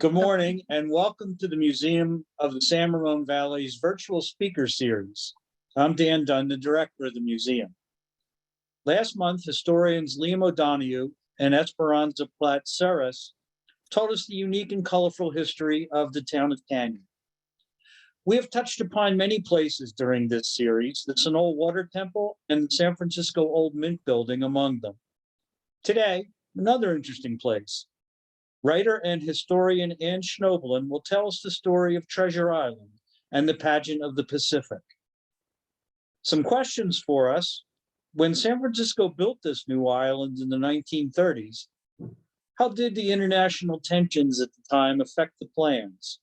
Good morning and welcome to the Museum of the San Ramon Valley's virtual speaker series. I'm Dan Dunn, the director of the museum. Last month, historians Liam O'Donoghue and Esperanza Platt Serras told us the unique and colorful history of the town of Canyon. We have touched upon many places during this series, the Sunol Water Temple and the San Francisco Old Mint Building among them. Today, another interesting place. Writer and historian Anne Schnoebelen will tell us the story of Treasure Island and the Pageant of the Pacific. Some questions for us. When San Francisco built this new island in the 1930s, how did the international tensions at the time affect the plans?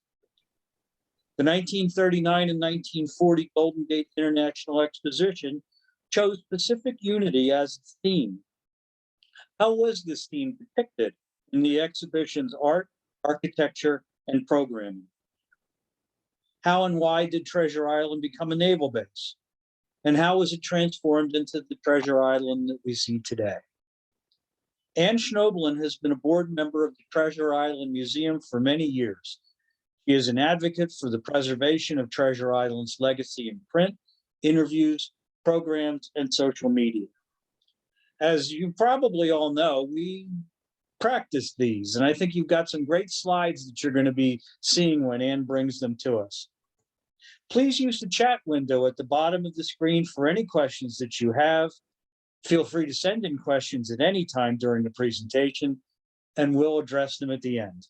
The 1939 and 1940 Golden Gate International Exposition chose Pacific unity as its theme. How was this theme depicted in the exhibition's art, architecture, and programming? How and why did Treasure Island become a naval base? And how was it transformed into the Treasure Island that we see today? Anne Schnoebelen has been a board member of the Treasure Island Museum for many years. She is an advocate for the preservation of Treasure Island's legacy in print, interviews, programs, and social media. As you probably all know, we practice these, and I think you've got some great slides that you're going to be seeing when Anne brings them to us. Please use the chat window at the bottom of the screen for any questions that you have. Feel free to send in questions at any time during the presentation, and we'll address them at the end.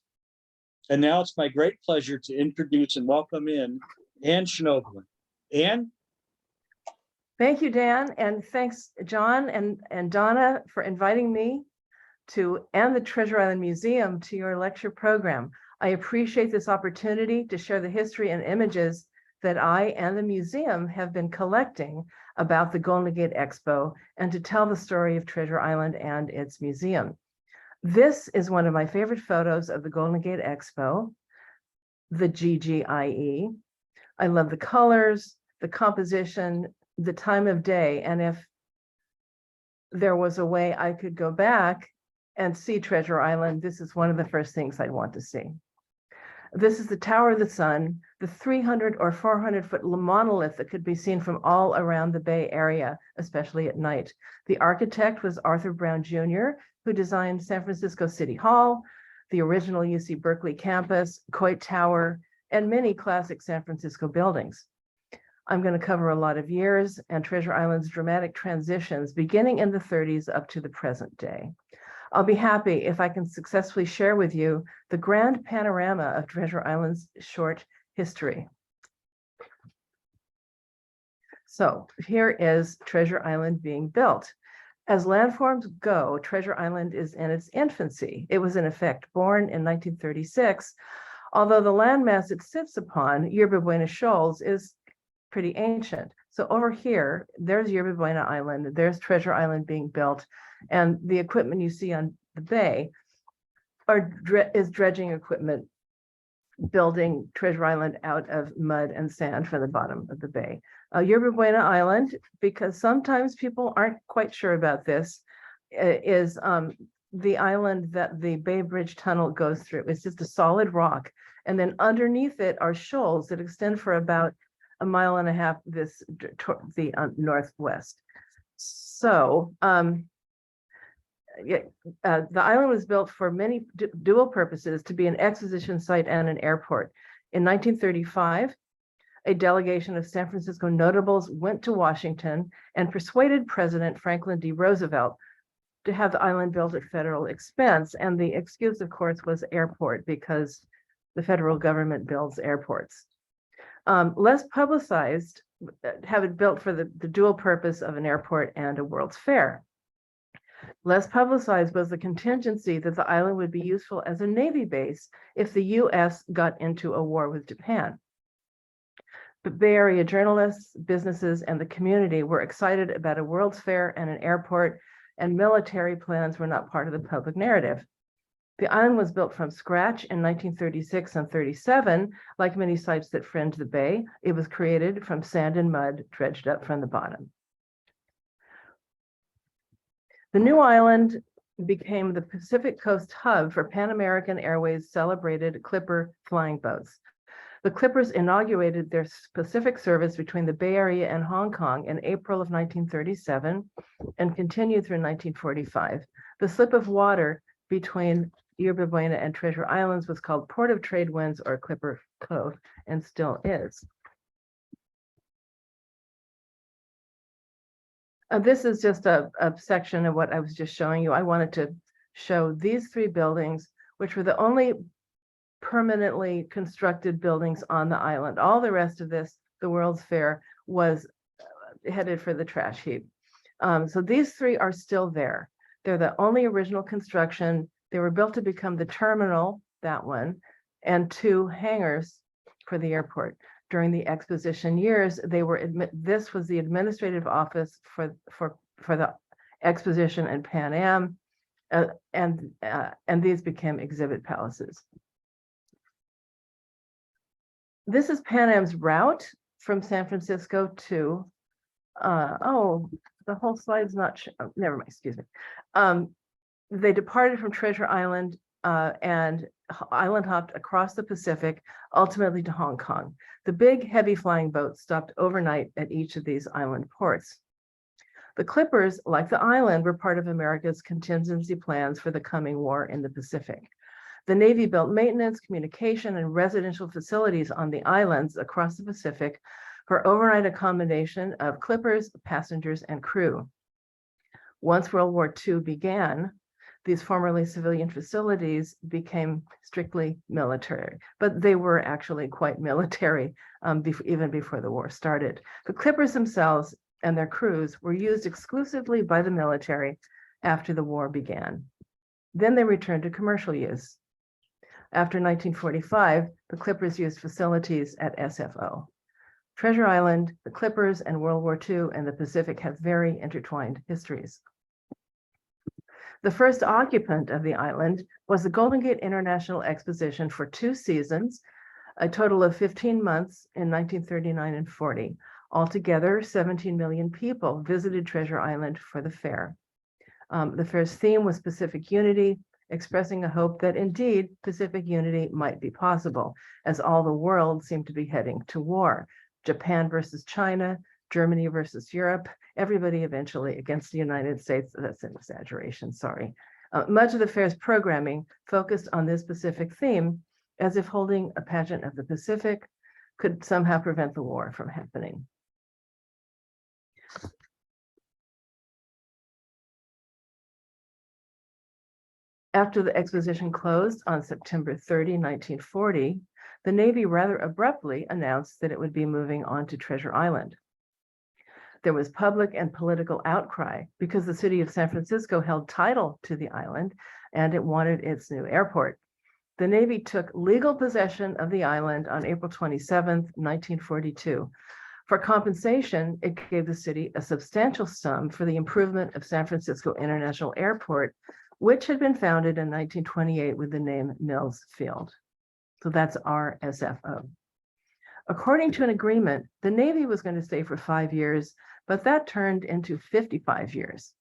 And now it's my great pleasure to introduce and welcome in Anne Schnoebelen. Anne? Thank you, Dan, and thanks, John and Donna, for inviting me and the Treasure Island Museum to your lecture program. I appreciate this opportunity to share the history and images that I and the museum have been collecting about the Golden Gate Expo and to tell the story of Treasure Island and its museum. This is one of my favorite photos of the Golden Gate Expo, the GGIE. I love the colors, the composition, the time of day, and if there was a way I could go back and see Treasure Island, this is one of the first things I'd want to see. This is the Tower of the Sun, the 300 or 400-foot monolith that could be seen from all around the Bay Area, especially at night. The architect was Arthur Brown Jr., who designed San Francisco City Hall, the original UC Berkeley campus, Coit Tower, and many classic San Francisco buildings. I'm going to cover a lot of years and Treasure Island's dramatic transitions beginning in the 30s up to the present day. I'll be happy if I can successfully share with you the grand panorama of Treasure Island's short history. So here is Treasure Island being built. As landforms go, Treasure Island is in its infancy. It was in effect born in 1936, although the landmass it sits upon, Yerba Buena Shoals, is pretty ancient. So over here, there's Yerba Buena Island, there's Treasure Island being built, and the equipment you see on the bay is dredging equipment, building Treasure Island out of mud and sand from the bottom of the bay. Yerba Buena Island, because sometimes people aren't quite sure about this, is the island that the Bay Bridge Tunnel goes through. It's just a solid rock. And then underneath it are shoals that extend for about a mile and a half the northwest. So the island was built for many dual purposes, to be an exposition site and an airport. In 1935, a delegation of San Francisco notables went to Washington and persuaded President Franklin D. Roosevelt to have the island built at federal expense. And the excuse, of course, was airport, because the federal government builds airports. Less publicized, have it built for the dual purpose of an airport and a World's Fair. Less publicized was the contingency that the island would be useful as a Navy base if the US got into a war with Japan. But Bay Area journalists, businesses, and the community were excited about a World's Fair and an airport, and military plans were not part of the public narrative. The island was built from scratch in 1936 and 37. Like many sites that fringe the bay, it was created from sand and mud dredged up from the bottom. The new island became the Pacific Coast hub for Pan American Airways' celebrated Clipper flying boats. The Clippers inaugurated their Pacific service between the Bay Area and Hong Kong in April of 1937 and continued through 1945. The slip of water between Yerba Buena and Treasure Islands was called Port of Trade Winds or Clipper Cove and still is. This is just a section of what I was just showing you. I wanted to show these three buildings, which were the only permanently constructed buildings on the island. All the rest of this, the World's Fair, was headed for the trash heap. So these three are still there. They're the only original construction. They were built to become the terminal, that one, and two hangars for the airport. During the exposition years, this was the administrative office for the exposition and Pan Am, and these became exhibit palaces. This is Pan Am's route from San Francisco to, the whole slide's not, never mind, excuse me. They departed from Treasure Island and island hopped across the Pacific, ultimately to Hong Kong. The big heavy flying boats stopped overnight at each of these island ports. The Clippers, like the island, were part of America's contingency plans for the coming war in the Pacific. The Navy built maintenance, communication, and residential facilities on the islands across the Pacific for overnight accommodation of Clippers, passengers, and crew. Once World War II began, these formerly civilian facilities became strictly military, but they were actually quite military even before the war started. The Clippers themselves and their crews were used exclusively by the military after the war began. Then they returned to commercial use. After 1945, the Clippers used facilities at SFO. Treasure Island, the Clippers, and World War II and the Pacific have very intertwined histories. The first occupant of the island was the Golden Gate International Exposition for 2 seasons, a total of 15 months in 1939 and 40. Altogether, 17 million people visited Treasure Island for the fair. The fair's theme was Pacific Unity, expressing a hope that indeed Pacific unity might be possible, as all the world seemed to be heading to war. Japan versus China, Germany versus Europe, everybody eventually against the United States. That's an exaggeration, sorry. Much of the fair's programming focused on this specific theme, as if holding a pageant of the Pacific could somehow prevent the war from happening. After the exposition closed on September 30, 1940, the Navy rather abruptly announced that it would be moving on to Treasure Island. There was public and political outcry because the city of San Francisco held title to the island and it wanted its new airport. The Navy took legal possession of the island on April 27, 1942. For compensation, it gave the city a substantial sum for the improvement of San Francisco International Airport, which had been founded in 1928 with the name Mills Field. So that's RSFO. According to an agreement, the Navy was going to stay for 5 years, but that turned into 55 years.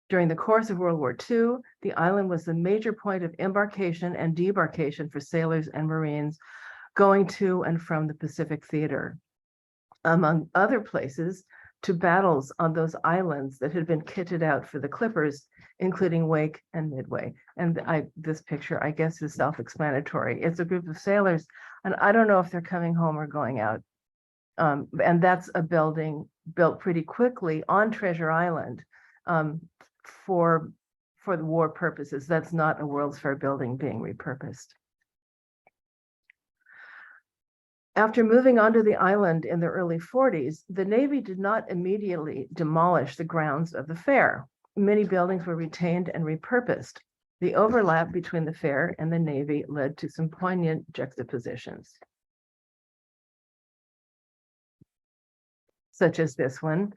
During the course of World War II, the island was the major point of embarkation and debarkation for sailors and Marines going to and from the Pacific Theater, among other places, to battles on those islands that had been kitted out for the Clippers, including Wake and Midway. And this picture, I guess, is self-explanatory. It's a group of sailors, and I don't know if they're coming home or going out. And that's a building built pretty quickly on Treasure Island for the war purposes. That's not a World's Fair building being repurposed. After moving onto the island in the early 40s, the Navy did not immediately demolish the grounds of the fair. Many buildings were retained and repurposed. The overlap between the fair and the Navy led to some poignant juxtapositions, such as this one.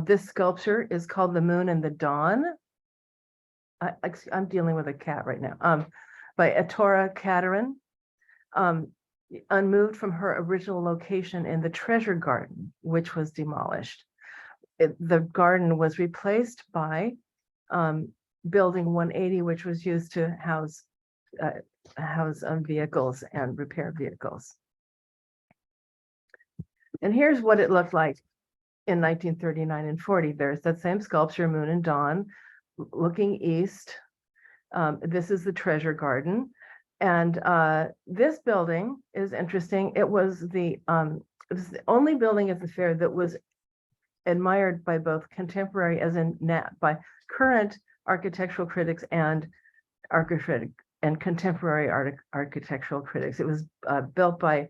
This sculpture is called The Moon and the Dawn. I'm dealing with a cat right now, by Ettore Caterin. Unmoved from her original location in the Treasure Garden, which was demolished. The garden was replaced by building 180, which was used to house vehicles and repair vehicles. And here's what it looked like in 1939 and 40. There's that same sculpture, Moon and Dawn, looking east. This is the Treasure Garden. And this building is interesting. It was the only building at the fair that was admired by both contemporary, as in by current architectural critics and contemporary architectural critics. It was built by,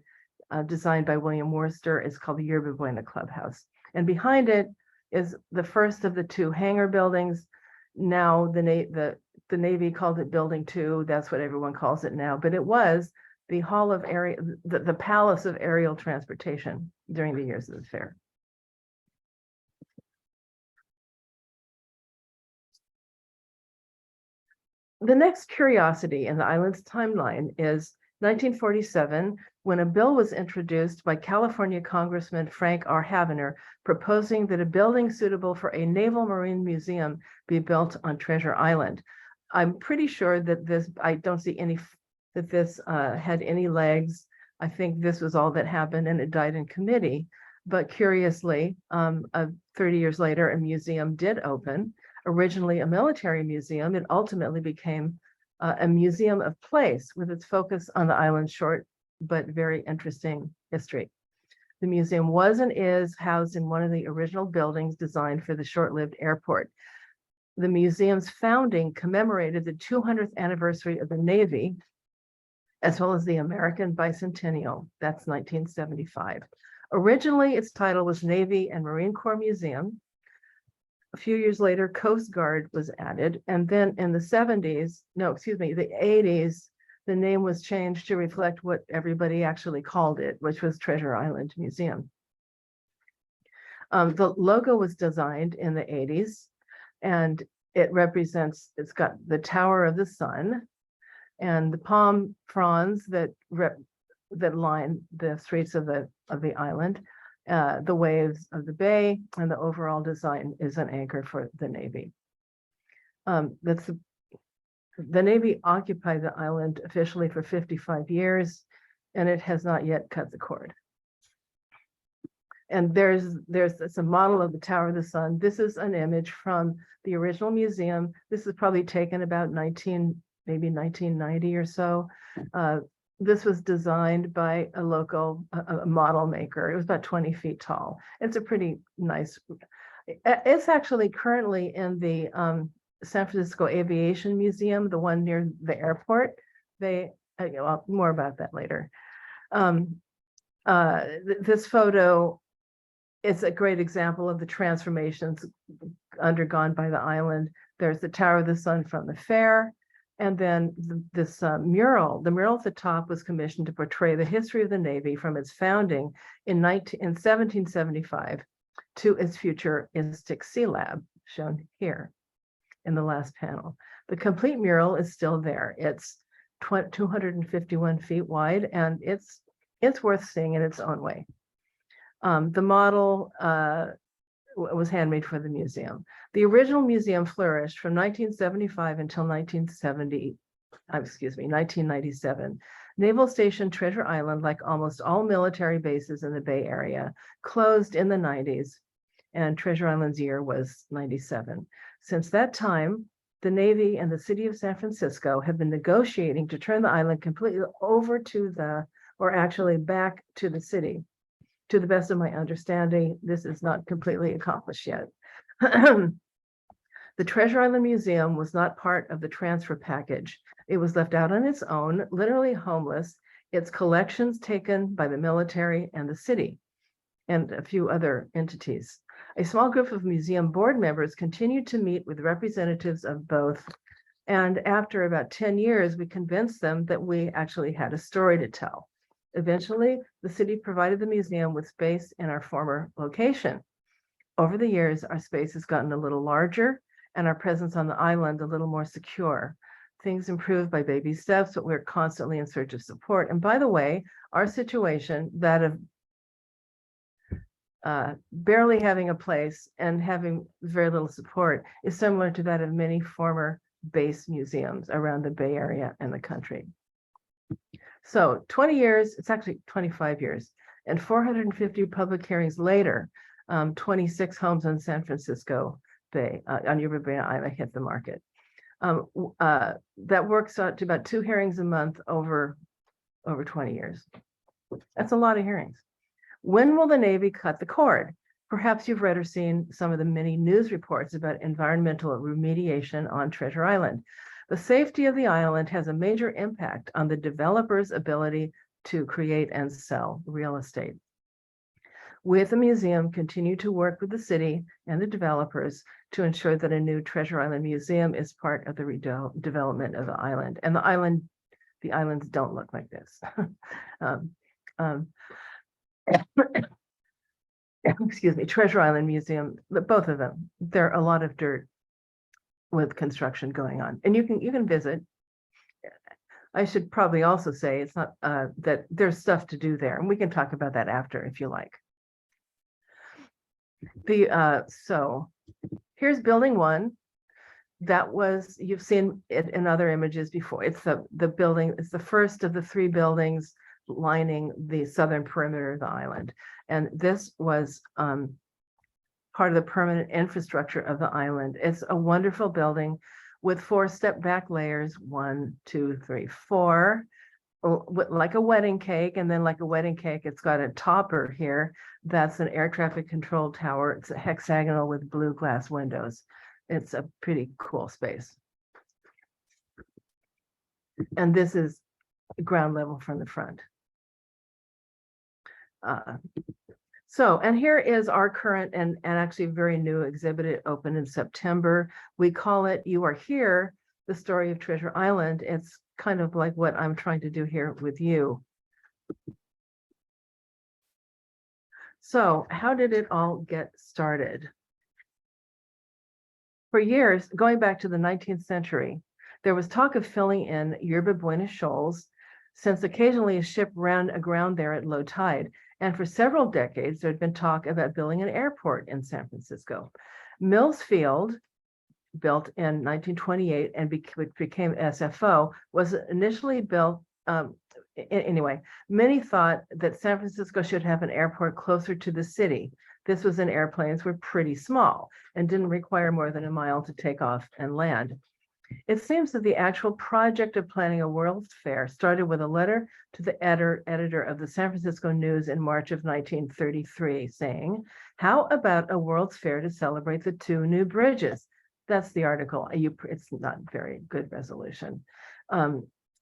designed by William Worcester. It's called the Yerba Buena Clubhouse. And behind it is the first of the two hangar buildings. Now the Navy called it Building 2. That's what everyone calls it now. But it was the Hall of the Palace of Aerial Transportation during the years of the fair. The next curiosity in the island's timeline is 1947, when a bill was introduced by California Congressman Frank R. Havener, proposing that a building suitable for a naval marine museum be built on Treasure Island. I'm pretty sure that this, I don't see any, that this had any legs. I think this was all that happened and it died in committee. But curiously, 30 years later, a museum did open. Originally a military museum, it ultimately became a museum of place with its focus on the island's short but very interesting history. The museum was and is housed in one of the original buildings designed for the short-lived airport. The museum's founding commemorated the 200th anniversary of the Navy, as well as the American Bicentennial. That's 1975. Originally, its title was Navy and Marine Corps Museum. A few years later, Coast Guard was added. And then in the 80s, the name was changed to reflect what everybody actually called it, which was Treasure Island Museum. The logo was designed in the 80s, and it represents, it's got the Tower of the Sun and the palm fronds that line the streets of the island. The waves of the bay, and the overall design is an anchor for the Navy. The Navy occupied the island officially for 55 years, and it has not yet cut the cord. And there's a model of the Tower of the Sun. This is an image from the original museum. This is probably taken about maybe 1990 or so. This was designed by a local model maker. It was about 20 feet tall. It's a pretty nice, it's actually currently in the San Francisco Aviation Museum, the one near the airport. More about that later. This photo is a great example of the transformations undergone by the island. There's the Tower of the Sun from the fair. And then this mural, the mural at the top was commissioned to portray the history of the Navy from its founding in 1775 to its futuristic sea lab, shown here in the last panel. The complete mural is still there. It's 251 feet wide, and it's worth seeing in its own way. The model was handmade for the museum. The original museum flourished from 1975 until 1997. Naval Station Treasure Island, like almost all military bases in the Bay Area, closed in the 90s, and Treasure Island's year was 97. Since that time, the Navy and the city of San Francisco have been negotiating to turn the island completely over to actually back to the city. To the best of my understanding, this is not completely accomplished yet. The Treasure Island Museum was not part of the transfer package. It was left out on its own, literally homeless, its collections taken by the military and the city, and a few other entities. A small group of museum board members continued to meet with representatives of both. And after about 10 years, we convinced them that we actually had a story to tell. Eventually, the city provided the museum with space in our former location. Over the years, our space has gotten a little larger and our presence on the island a little more secure. Things improved by baby steps, but we're constantly in search of support. And by the way, our situation, that of barely having a place and having very little support, is similar to that of many former base museums around the Bay Area and the country. So 20 years, it's actually 25 years, and 450 public hearings later, 26 homes on San Francisco Bay, on Yerba Buena Island hit the market. That works out to about 2 hearings a month over 20 years. That's a lot of hearings. When will the Navy cut the cord? Perhaps you've read or seen some of the many news reports about environmental remediation on Treasure Island. The safety of the island has a major impact on the developer's ability to create and sell real estate. With the museum, continue to work with the city and the developers to ensure that a new Treasure Island museum is part of the redevelopment of the island. And the islands don't look like this. Excuse me, Treasure Island Museum, but both of them, there are a lot of dirt with construction going on, and you can visit. I should probably also say it's not that there's stuff to do there, and we can talk about that after if you like. So here's building 1. That was, you've seen it in other images before. It's the building, it's the first of the 3 buildings lining the southern perimeter of the island. And this was part of the permanent infrastructure of the island. It's a wonderful building with 4 step back layers, 1, 2, 3, 4, like a wedding cake. And then like a wedding cake, it's got a topper here. That's an air traffic control tower. It's a hexagonal with blue glass windows. It's a pretty cool space. And this is ground level from the front. And here is our current and actually very new exhibit. It opened in September. We call it You Are Here, the story of Treasure Island. It's kind of like what I'm trying to do here with you. So how did it all get started? For years, going back to the 19th century, there was talk of filling in Yerba Buena shoals, since occasionally a ship ran aground there at low tide. And for several decades, there had been talk about building an airport in San Francisco. Mills Field, built in 1928 and became SFO, was initially built. Anyway, many thought that San Francisco should have an airport closer to the city. This was when airplanes were pretty small and didn't require more than a mile to take off and land. It seems that the actual project of planning a World's Fair started with a letter to the editor of the San Francisco News in March of 1933 saying, "How about a World's Fair to celebrate the 2 new bridges?" That's the article. It's not very good resolution.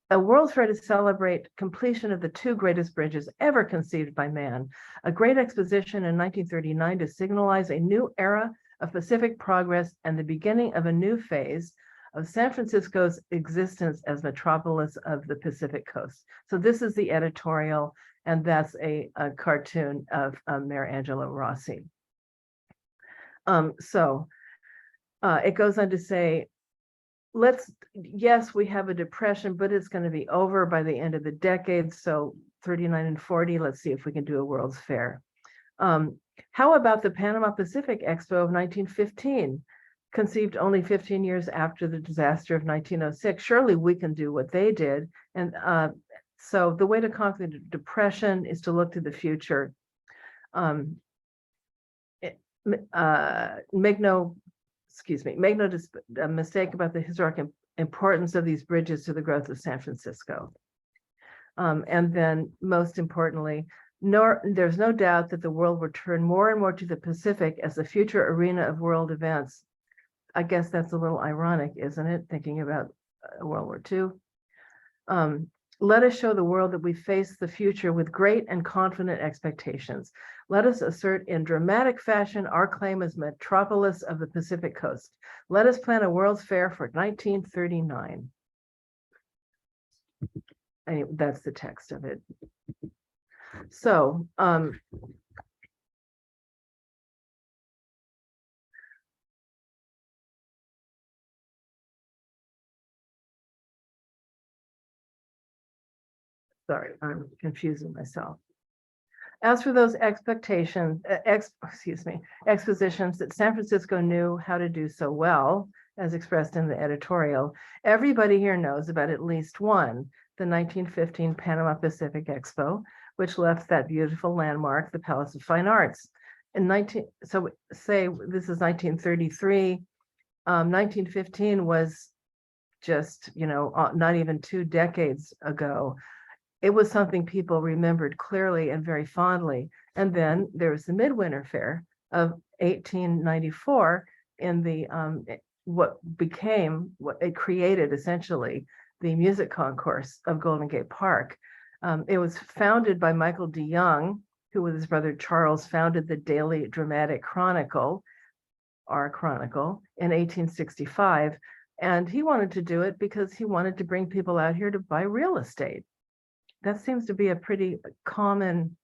A World's Fair to celebrate completion of the 2 greatest bridges ever conceived by man. A great exposition in 1939 to signalize a new era of Pacific progress and the beginning of a new phase of San Francisco's existence as metropolis of the Pacific coast. So this is the editorial, and that's a cartoon of Mayor Angelo Rossi. It goes on to say, yes, we have a depression, but it's going to be over by the end of the decade. So 39 and 40, let's see if we can do a World's Fair. How about the Panama Pacific Expo of 1915? Conceived only 15 years after the disaster of 1906. Surely we can do what they did. And so the way to conquer the depression is to look to the future. Make no mistake about the historic importance of these bridges to the growth of San Francisco. And then most importantly, there's no doubt that the world will turn more and more to the Pacific as the future arena of world events. I guess that's a little ironic, isn't it? Thinking about World War II. Let us show the world that we face the future with great and confident expectations. Let us assert in dramatic fashion our claim as metropolis of the Pacific coast. Let us plan a World's Fair for 1939. Anyway, that's the text of it. So, sorry, I'm confusing myself. As for those expositions that San Francisco knew how to do so well, as expressed in the editorial. Everybody here knows about at least one, the 1915 Panama Pacific Expo, which left that beautiful landmark, the Palace of Fine Arts. So say this is 1933, 1915 was just, not even 2 decades ago. It was something people remembered clearly and very fondly. And then there was the Midwinter Fair of 1894 in the what it created essentially the music concourse of Golden Gate Park. It was founded by Michael DeYoung, who with his brother Charles founded the Daily Dramatic Chronicle, our Chronicle, in 1865. And he wanted to do it because he wanted to bring people out here to buy real estate. That seems to be a pretty common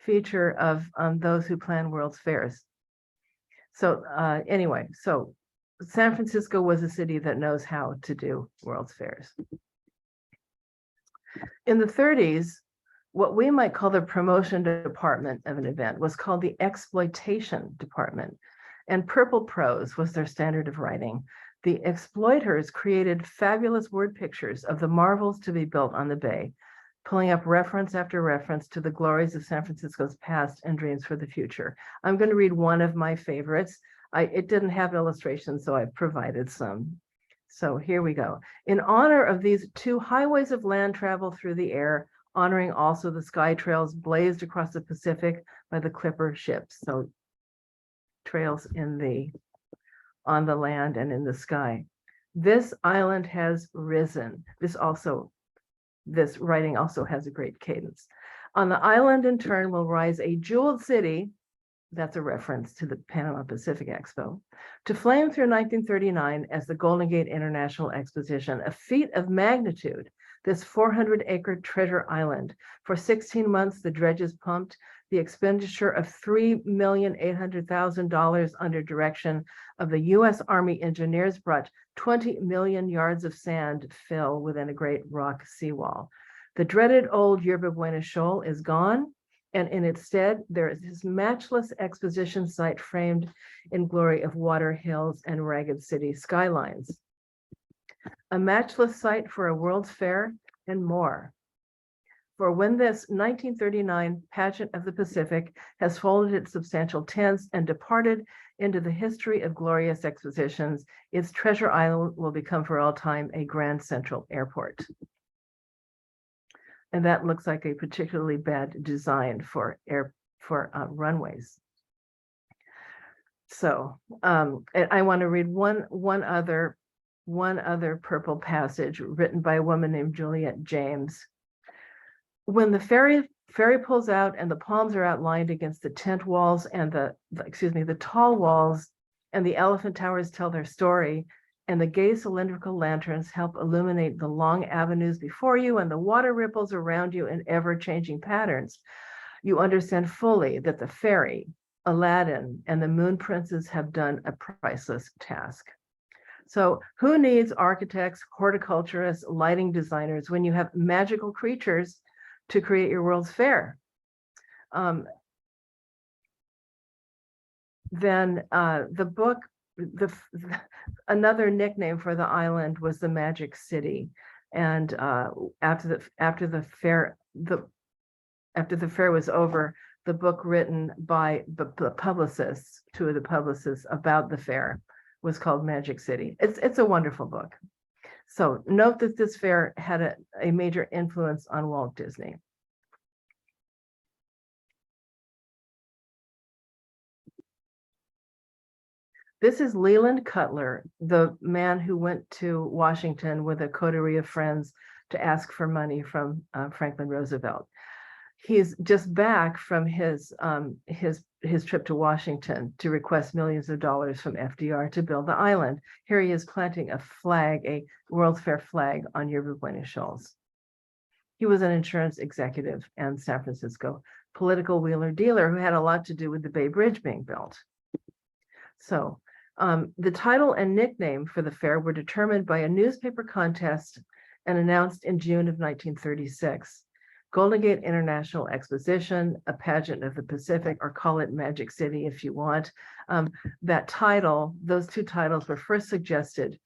feature of those who plan World's Fairs. So anyway, so San Francisco was a city that knows how to do World's Fairs. In the 30s, what we might call the promotion department of an event was called the exploitation department, and purple prose was their standard of writing. The exploiters created fabulous word pictures of the marvels to be built on the bay, pulling up reference after reference to the glories of San Francisco's past and dreams for the future. I'm going to read one of my favorites. It didn't have illustrations, so I've provided some. So here we go. In honor of these 2 highways of land travel through the air, honoring also the sky trails blazed across the Pacific by the clipper ships. So trails on the land and in the sky. This island has risen. This writing also has a great cadence. On the island in turn will rise a jeweled city, that's a reference to the Panama Pacific Expo, to flame through 1939 as the Golden Gate International Exposition, a feat of magnitude, this 400-acre treasure island. For 16 months, the dredges pumped, the expenditure of $3,800,000 under direction of the U.S. Army engineers brought 20 million yards of sand fill within a great rock seawall. The dreaded old Yerba Buena Shoal is gone, and in its stead, there is this matchless exposition site framed in glory of water, hills, and ragged city skylines. A matchless site for a World's Fair and more. For when this 1939 Pageant of the Pacific has folded its substantial tents and departed into the history of glorious expositions, its treasure island will become for all time a grand central airport. And that looks like a particularly bad design for runways. So I want to read one other purple passage written by a woman named Juliet James. When the ferry pulls out and the palms are outlined against the tent walls and the tall walls, and the elephant towers tell their story, and the gay cylindrical lanterns help illuminate the long avenues before you and the water ripples around you in ever-changing patterns, you understand fully that the fairy, Aladdin, and the moon princes have done a priceless task. So who needs architects, horticulturists, lighting designers when you have magical creatures to create your World's Fair? Then the book, another nickname for the island was the Magic City. And after the fair was over, the book written by the publicists, 2 of the publicists about the fair, was called Magic City. It's a wonderful book. So note that this fair had a major influence on Walt Disney. This is Leland Cutler, the man who went to Washington with a coterie of friends to ask for money from Franklin Roosevelt. He's just back from his trip to Washington to request millions of dollars from FDR to build the island. Here he is planting a flag, a World's Fair flag on Yerba Buena Shoals. He was an insurance executive and San Francisco political wheeler dealer who had a lot to do with the Bay Bridge being built. So the title and nickname for the fair were determined by a newspaper contest and announced in June of 1936. Golden Gate International Exposition, A Pageant of the Pacific, or call it Magic City if you want. That title, those two titles were first suggested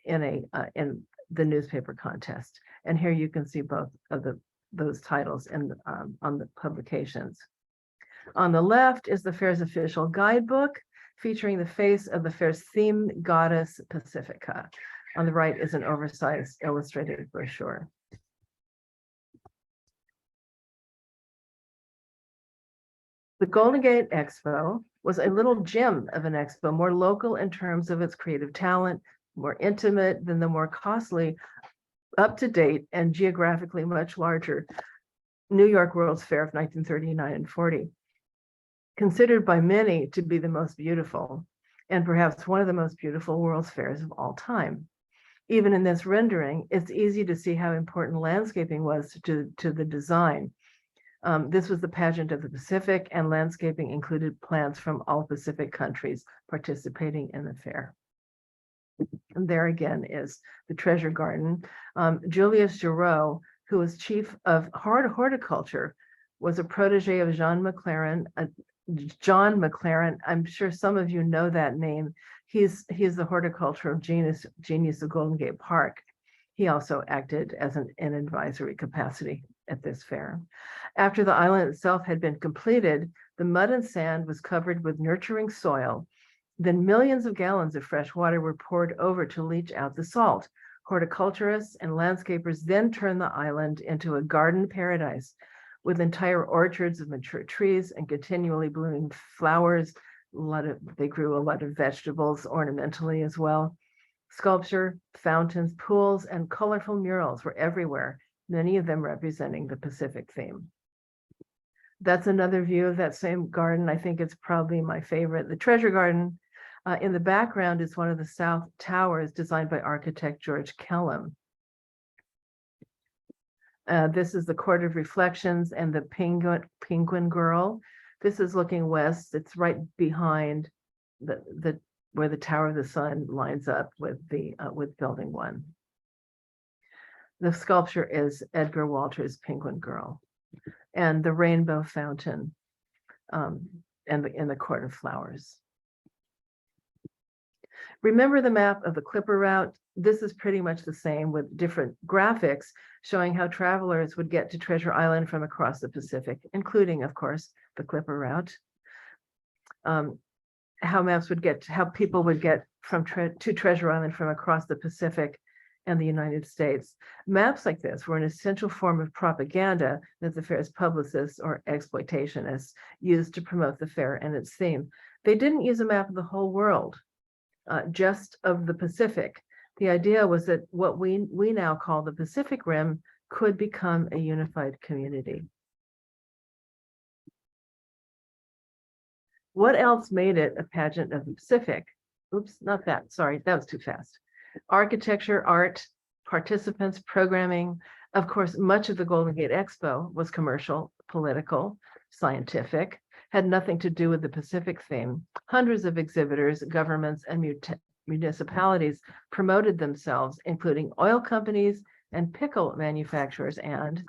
in the newspaper contest. And here you can see both of those titles on the publications. On the left is the fair's official guidebook, featuring the face of the fair's theme goddess Pacifica. On the right is an oversized illustrated brochure. The Golden Gate Expo was a little gem of an expo, more local in terms of its creative talent, more intimate than the more costly, up-to-date, and geographically much larger New York World's Fair of 1939 and 40. Considered by many to be the most beautiful, and perhaps one of the most beautiful World's Fairs of all time. Even in this rendering, it's easy to see how important landscaping was to the design. This was the Pageant of the Pacific, and landscaping included plants from all Pacific countries participating in the fair. And there again is the Treasure Garden. Julius Giraud, who was chief of horticulture, was a protege of John McLaren. John McLaren, I'm sure some of you know that name. He's the horticultural genius of Golden Gate Park. He also acted as an advisory capacity at this fair. After the island itself had been completed, the mud and sand was covered with nurturing soil. Then millions of gallons of fresh water were poured over to leach out the salt. Horticulturists and landscapers then turned the island into a garden paradise with entire orchards of mature trees and continually blooming flowers. They grew a lot of vegetables ornamentally as well. Sculpture, fountains, pools, and colorful murals were everywhere, many of them representing the Pacific theme. That's another view of that same garden. I think it's probably my favorite. The Treasure Garden in the background is one of the South Towers designed by architect George Kellum. This is the Court of Reflections and the Penguin Girl. This is looking west. It's right behind where the Tower of the Sun lines up with Building 1. The sculpture is Edgar Walters' Penguin Girl, and the Rainbow Fountain, and the Court of Flowers. Remember the map of the Clipper route? This is pretty much the same with different graphics showing how travelers would get to Treasure Island from across the Pacific, including, of course, the Clipper route. How people would get to Treasure Island from across the Pacific and the United States. Maps like this were an essential form of propaganda that the fair's publicists or exploitationists used to promote the fair and its theme. They didn't use a map of the whole world, just of the Pacific. The idea was that what we now call the Pacific Rim could become a unified community. What else made it a pageant of the Pacific? Oops, not that, sorry, that was too fast. Architecture, art, participants, programming. Of course, much of the Golden Gate Expo was commercial, political, scientific, had nothing to do with the Pacific theme. Hundreds of exhibitors, governments, and municipalities promoted themselves, including oil companies and pickle manufacturers and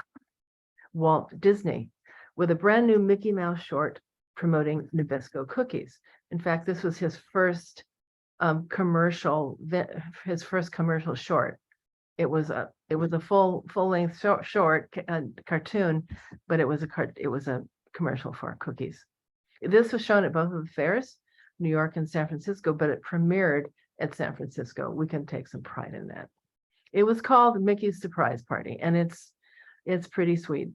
Walt Disney, with a brand new Mickey Mouse short promoting Nabisco cookies. In fact, this was his first commercial short. It was a full-length short cartoon, but it was a commercial for cookies. This was shown at both of the fairs, New York and San Francisco, but it premiered at San Francisco. We can take some pride in that. It was called Mickey's Surprise Party, and it's pretty sweet.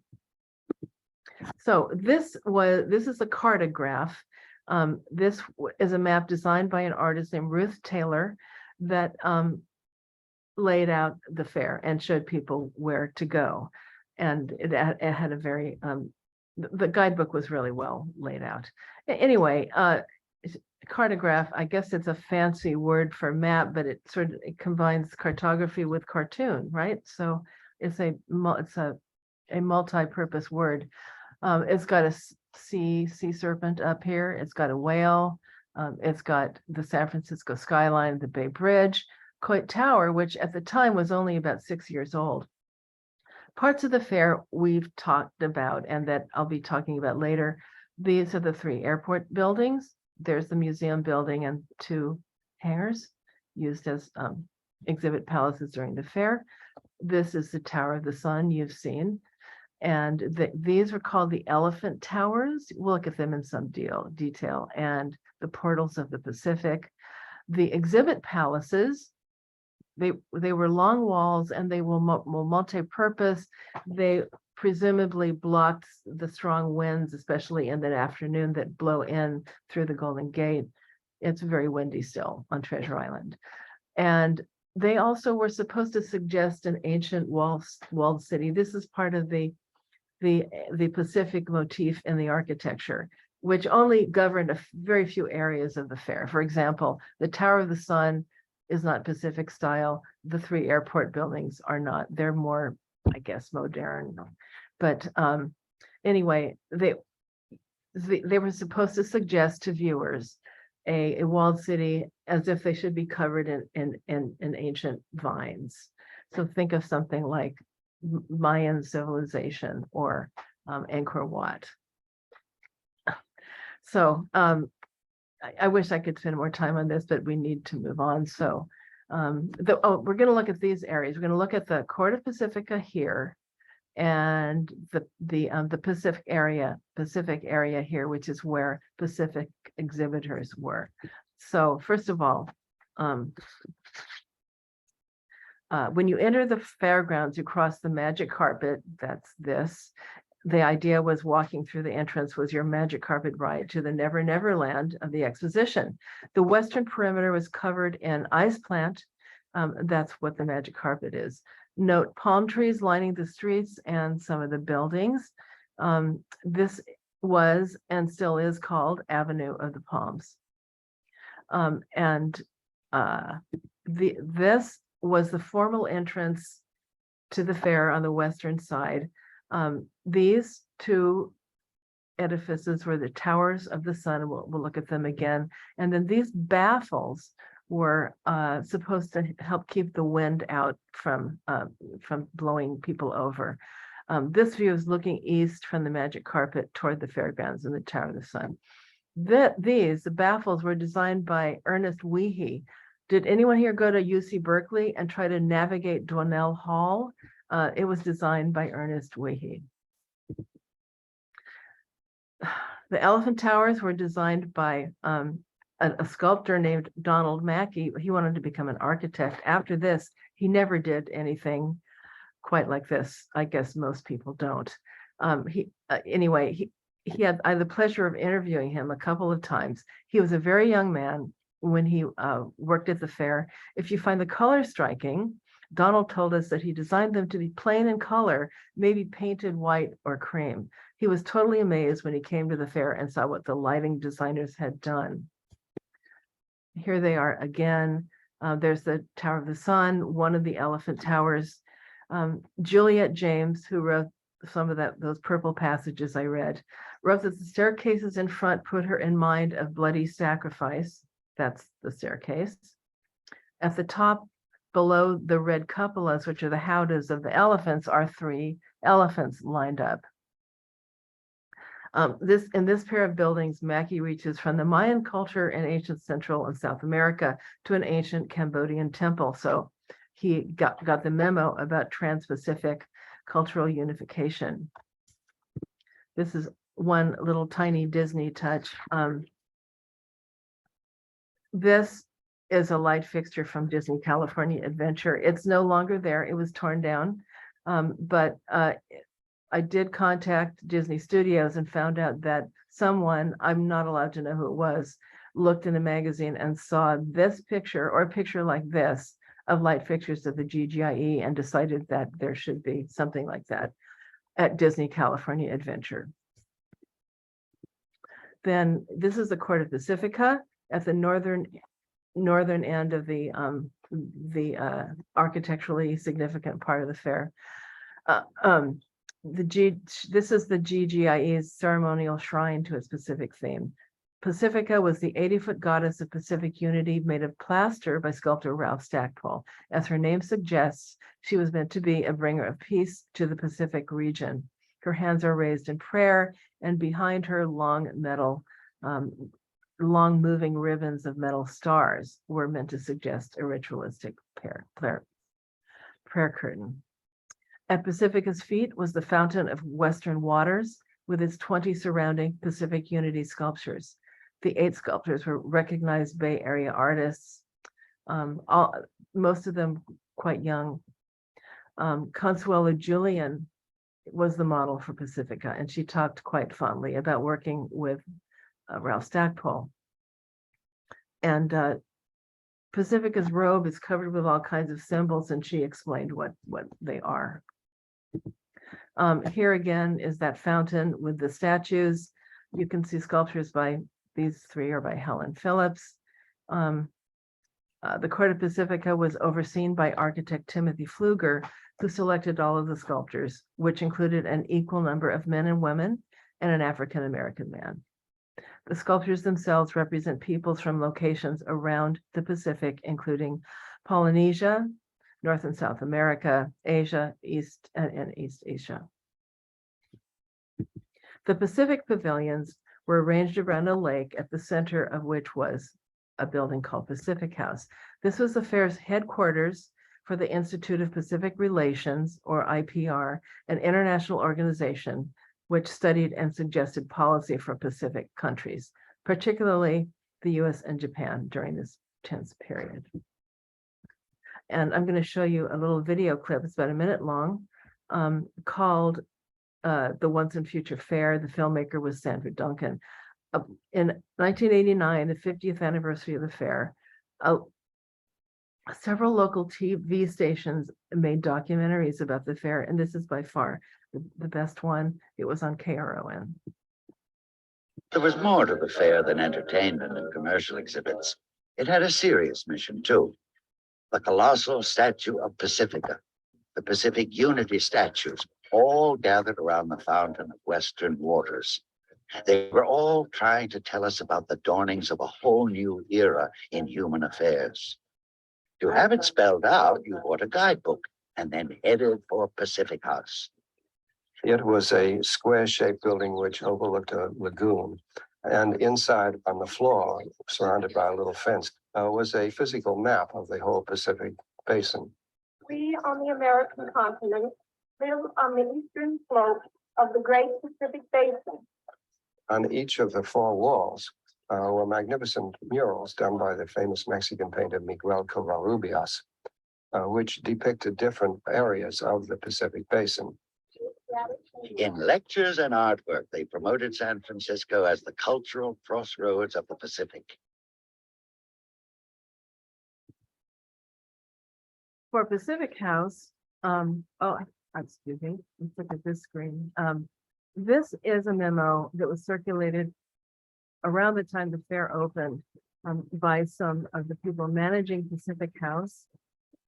So this is a cartograph. This is a map designed by an artist named Ruth Taylor that laid out the fair and showed people where to go. And it had a very, the guidebook was really well laid out. Anyway, cartograph, I guess it's a fancy word for map, but it combines cartography with cartoon, right? So it's a multi-purpose word. It's got a sea serpent up here. It's got a whale. It's got the San Francisco skyline, the Bay Bridge, Coit Tower, which at the time was only about 6 years old. parts of the fair we've talked about and that I'll be talking about later. These are the 3 airport buildings. There's the museum building and 2 hangars used as exhibit palaces during the fair. This is the Tower of the Sun you've seen. And these are called the Elephant Towers. We'll look at them in some detail. And the Portals of the Pacific. The exhibit palaces, they were long walls and they were multi-purpose. They presumably blocked the strong winds, especially in the afternoon, that blow in through the Golden Gate. It's very windy still on Treasure Island. And they also were supposed to suggest an ancient walled city. This is part of the Pacific motif in the architecture, which only governed very few areas of the fair. For example, the Tower of the Sun is not Pacific style. The 3 airport buildings are not. They're more, I guess, modern. But anyway, they were supposed to suggest to viewers a walled city as if they should be covered in ancient vines. So think of something like Mayan civilization or Angkor Wat. So I wish I could spend more time on this, but we need to move on. So we're going to look at these areas. We're going to look at the Court of Pacifica here and the Pacific area here, which is where Pacific exhibitors were. So first of all, when you enter the fairgrounds, you cross the magic carpet. That's this. The idea was walking through the entrance was your magic carpet ride to the Never Never Land of the exposition. The western perimeter was covered in ice plant. That's what the magic carpet is. Note palm trees lining the streets and some of the buildings. This was and still is called Avenue of the Palms. This was the formal entrance to the fair on the western side. These 2 edifices were the Towers of the Sun. We'll look at them again. And then these baffles were supposed to help keep the wind out from blowing people over. This view is looking east from the magic carpet toward the fairgrounds and the Tower of the Sun. The baffles were designed by Ernest Weehee. Did anyone here go to UC Berkeley and try to navigate Donnell Hall? It was designed by Ernest Weehee. The Elephant Towers were designed by a sculptor named Donald Mackey. He wanted to become an architect. After this, he never did anything quite like this. I guess most people don't. Anyway, he had I had the pleasure of interviewing him a couple of times. He was a very young man when he worked at the fair. If you find the color striking, Donald told us that he designed them to be plain in color, maybe painted white or cream. He was totally amazed when he came to the fair and saw what the lighting designers had done. Here they are again. There's the Tower of the Sun, one of the Elephant Towers. Juliet James, who wrote some of those purple passages I read, wrote that the staircases in front put her in mind of bloody sacrifice. That's the staircase. At the top, below the red cupolas, which are the howdahs of the elephants, are 3 elephants lined up. In this pair of buildings, Mackey reaches from the Mayan culture in ancient Central and South America to an ancient Cambodian temple. So he got the memo about trans-Pacific cultural unification. This is one little tiny Disney touch. This is a light fixture from Disney California Adventure. It's no longer there. It was torn down. But I did contact Disney Studios and found out that someone, I'm not allowed to know who it was, looked in a magazine and saw this picture or a picture like this of light fixtures of the GGIE and decided that there should be something like that at Disney California Adventure. Then this is the Court of Pacifica at the northern end of the architecturally significant part of the fair. This is the GGIE's ceremonial shrine to a specific theme. Pacifica was the 80-foot goddess of Pacific unity made of plaster by sculptor Ralph Stackpole. As her name suggests, she was meant to be a bringer of peace to the Pacific region. Her hands are raised in prayer, and behind her long moving ribbons of metal stars were meant to suggest a ritualistic prayer curtain. At Pacifica's feet was the Fountain of Western Waters with its 20 surrounding Pacific Unity sculptures. The 8 sculptors were recognized Bay Area artists, most of them quite young. Consuelo Julian was the model for Pacifica, and she talked quite fondly about working with Ralph Stackpole. And Pacifica's robe is covered with all kinds of symbols, and she explained what they are. Here again is that fountain with the statues. You can see sculptures by these 3 are by Helen Phillips. The Court of Pacifica was overseen by architect Timothy Pfluger, who selected all of the sculptures, which included an equal number of men and women and an African-American man. The sculptures themselves represent peoples from locations around the Pacific, including Polynesia, North and South America, Asia, East and East Asia. The Pacific pavilions were arranged around a lake, at the center of which was a building called Pacific House. This was the fair's headquarters for the Institute of Pacific Relations, or IPR, an international organization which studied and suggested policy for Pacific countries, particularly the US and Japan during this tense period. And I'm going to show you a little video clip, it's about a minute long, called The Once and Future Fair. The filmmaker was Sandra Duncan. In 1989, the 50th anniversary of the fair, several local TV stations made documentaries about the fair, and this is by far the best one. It was on KRON. There was more to the fair than entertainment and commercial exhibits. It had a serious mission, too. The colossal statue of Pacifica, the Pacific Unity statues, all gathered around the Fountain of Western Waters. They were all trying to tell us about the dawnings of a whole new era in human affairs. To have it spelled out, you bought a guidebook and then headed for Pacific House. It was a square-shaped building which overlooked a lagoon. And inside on the floor, surrounded by a little fence, was a physical map of the whole Pacific Basin. We on the American continent live on the eastern slope of the Great Pacific Basin. On each of the 4 walls were magnificent murals done by the famous Mexican painter Miguel Covarrubias, which depicted different areas of the Pacific Basin. In lectures and artwork, they promoted San Francisco as the cultural crossroads of the Pacific. For Pacific House, excuse me, let's look at this screen. This is a memo that was circulated around the time the fair opened by some of the people managing Pacific House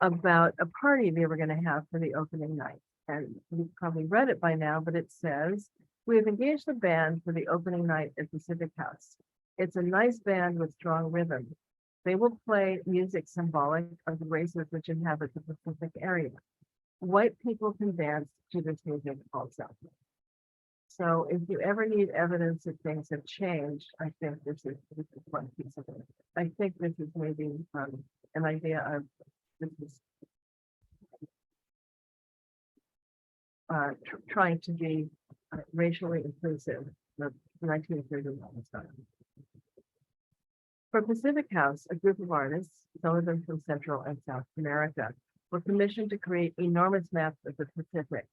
about a party they were going to have for the opening night. And you've probably read it by now, but it says, "We have engaged the band for the opening night at Pacific House. It's a nice band with strong rhythm. They will play music symbolic of the races which inhabit the Pacific area. White people can dance to this music also." So if you ever need evidence that things have changed, I think this is one piece of it. I think this is maybe an idea of this is trying to be racially inclusive, the 1931 style. For Pacific House, a group of artists, some of them from Central and South America, were commissioned to create enormous maps of the Pacific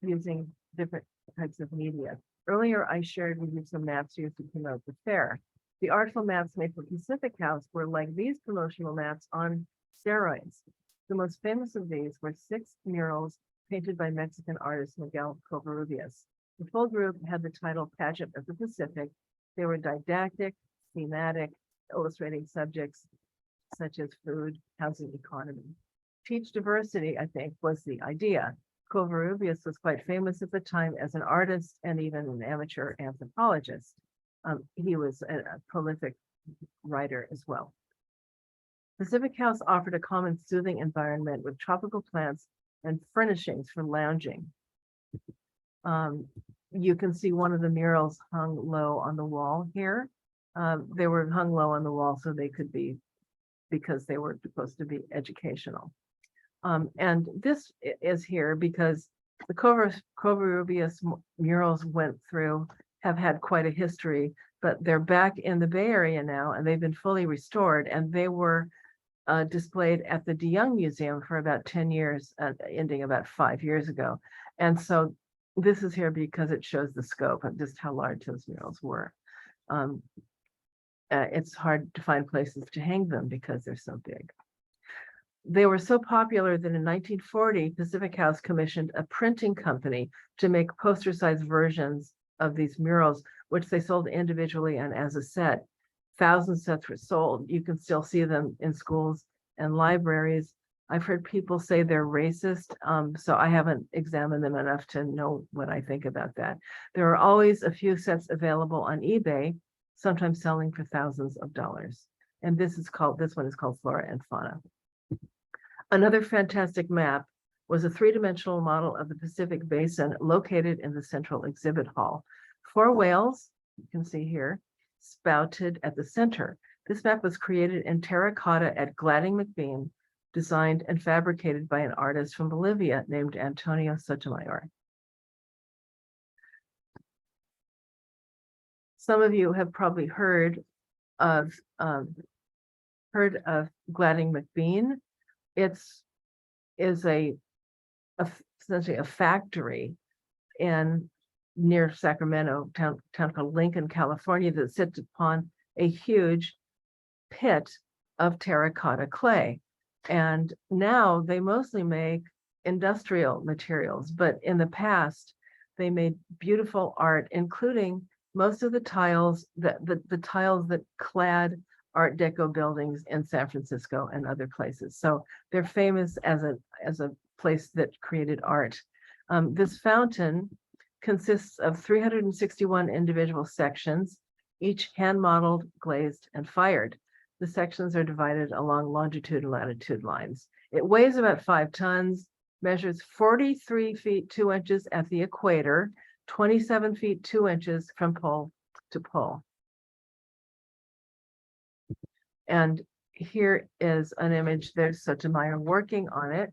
using different types of media. Earlier, I shared with you some maps used to promote the fair. The artful maps made for Pacific House were like these promotional maps on steroids. The most famous of these were 6 murals painted by Mexican artist Miguel Covarrubias. The full group had the title Pageant of the Pacific. They were didactic, thematic, illustrating subjects such as food, housing, economy. Teach diversity, I think, was the idea. Covarrubias was quite famous at the time as an artist and even an amateur anthropologist. He was a prolific writer as well. Pacific House offered a calm and soothing environment with tropical plants and furnishings for lounging. You can see one of the murals hung low on the wall here. They were hung low on the wall so they could be, because they were supposed to be educational. And this is here because the Covarrubias murals have had quite a history, but they're back in the Bay Area now and they've been fully restored, and they were displayed at the DeYoung Museum for about 10 years, ending about 5 years ago. And so this is here because it shows the scope of just how large those murals were. It's hard to find places to hang them because they're so big. They were so popular that in 1940, Pacific House commissioned a printing company to make poster-sized versions of these murals, which they sold individually and as a set. 1,000 sets were sold. You can still see them in schools and libraries. I've heard people say they're racist, so I haven't examined them enough to know what I think about that. There are always a few sets available on eBay, sometimes selling for thousands of dollars. And this one is called Flora and Fauna. Another fantastic map was a three-dimensional model of the Pacific Basin located in the central exhibit hall. 4 whales, you can see here, spouted at the center. This map was created in terracotta at Gladding McBean, designed and fabricated by an artist from Bolivia named Antonio Sotomayor. Some of you have probably heard of Gladding McBean. It's essentially a factory near Sacramento, town called Lincoln, California, that sits upon a huge pit of terracotta clay. And now they mostly make industrial materials, but in the past, they made beautiful art, including most of the tiles the tiles that clad Art Deco buildings in San Francisco and other places. So they're famous as a place that created art. This fountain consists of 361 individual sections, each hand modeled, glazed, and fired. The sections are divided along longitude and latitude lines. It weighs about 5 tons, measures 43 feet 2 inches at the equator, 27 feet 2 inches from pole to pole. And here is an image. There's Sotomayor working on it.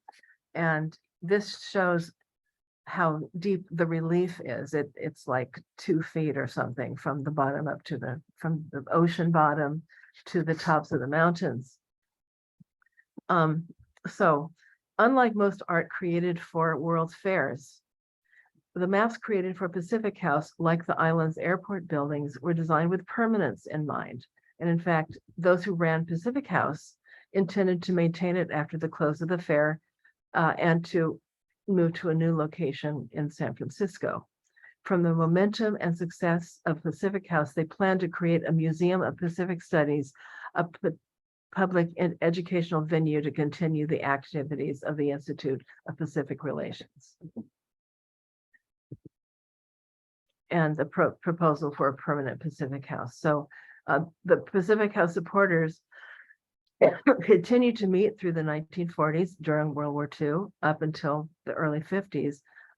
And this shows how deep the relief is. It's like 2 feet or something from the bottom up to from the ocean bottom to the tops of the mountains. So unlike most art created for World's Fairs, the maps created for Pacific House, like the island's airport buildings, were designed with permanence in mind. And in fact, those who ran Pacific House intended to maintain it after the close of the fair and to move to a new location in San Francisco. From the momentum and success of Pacific House, they planned to create a museum of Pacific studies, a public and educational venue to continue the activities of the Institute of Pacific Relations. And the proposal for a permanent Pacific House. So the Pacific House supporters continued to meet through the 1940s during World War II up until the early 50s.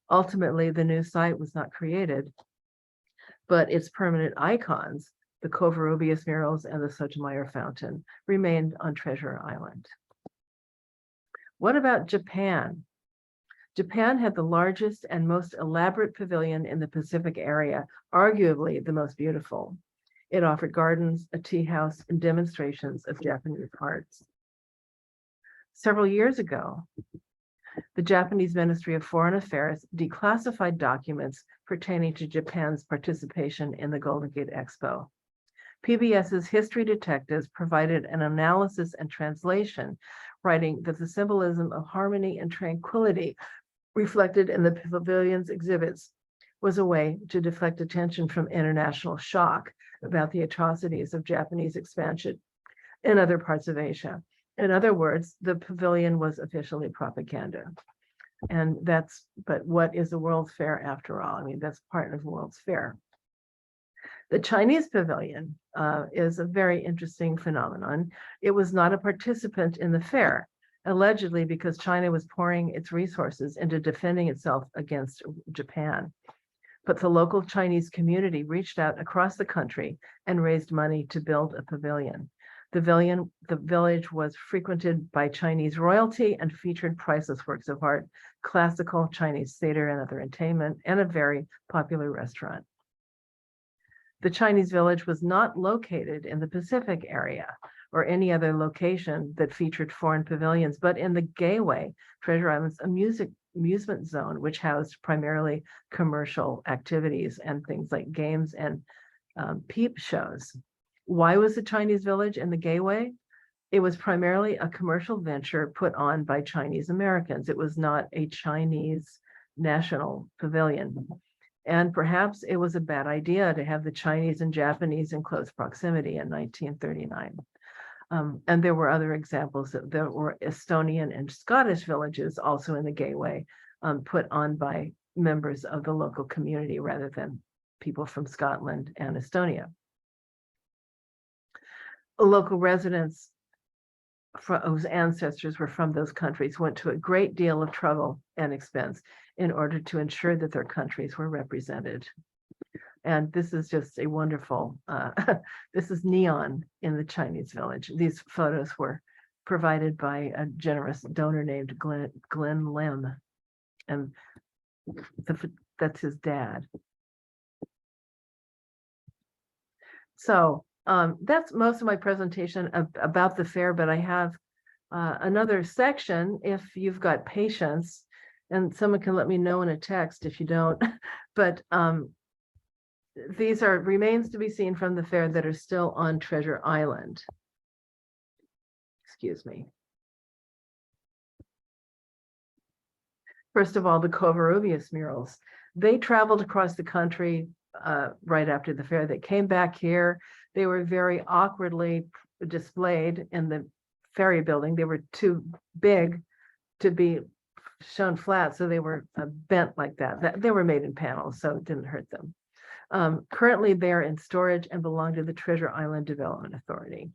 Ultimately, the new site was not created, but its permanent icons, the Covarrubias murals and the Sotomayor fountain, remained on Treasure Island. What about Japan? Japan had the largest and most elaborate pavilion in the Pacific area, arguably the most beautiful. It offered gardens, a tea house, and demonstrations of Japanese arts. Several years ago, the Japanese Ministry of Foreign Affairs declassified documents pertaining to Japan's participation in the Golden Gate Expo. PBS's history detectives provided an analysis and translation, writing that the symbolism of harmony and tranquility reflected in the pavilion's exhibits was a way to deflect attention from international shock about the atrocities of Japanese expansion in other parts of Asia. In other words, the pavilion was officially propaganda. And but what is the World's Fair after all? I mean, that's part of the World's Fair. The Chinese pavilion is a very interesting phenomenon. It was not a participant in the fair, allegedly because China was pouring its resources into defending itself against Japan. But the local Chinese community reached out across the country and raised money to build a pavilion. The village was frequented by Chinese royalty and featured priceless works of art, classical Chinese theater and other entertainment, and a very popular restaurant. The Chinese village was not located in the Pacific area or any other location that featured foreign pavilions, but in the Gateway, Treasure Island's amusement zone, which housed primarily commercial activities and things like games and peep shows. Why was the Chinese village in the Gateway? It was primarily a commercial venture put on by Chinese Americans. It was not a Chinese national pavilion. And perhaps it was a bad idea to have the Chinese and Japanese in close proximity in 1939. And there were other examples that there were Estonian and Scottish villages also in the Gateway, put on by members of the local community rather than people from Scotland and Estonia. Local residents whose ancestors were from those countries went to a great deal of trouble and expense in order to ensure that their countries were represented. And this is just a wonderful, this is neon in the Chinese village. These photos were provided by a generous donor named Glenn Lim. And that's his dad. So that's most of my presentation about the fair, but I have another section if you've got patience, and someone can let me know in a text if you don't, but these are remains to be seen from the fair that are still on Treasure Island. Excuse me. First of all, the Covarrubias murals. They traveled across the country right after the fair. They came back here. They were very awkwardly displayed in the ferry building. They were too big to be shown flat, so they were bent like that. They were made in panels, so it didn't hurt them. Currently, they are in storage and belong to the Treasure Island Development Authority.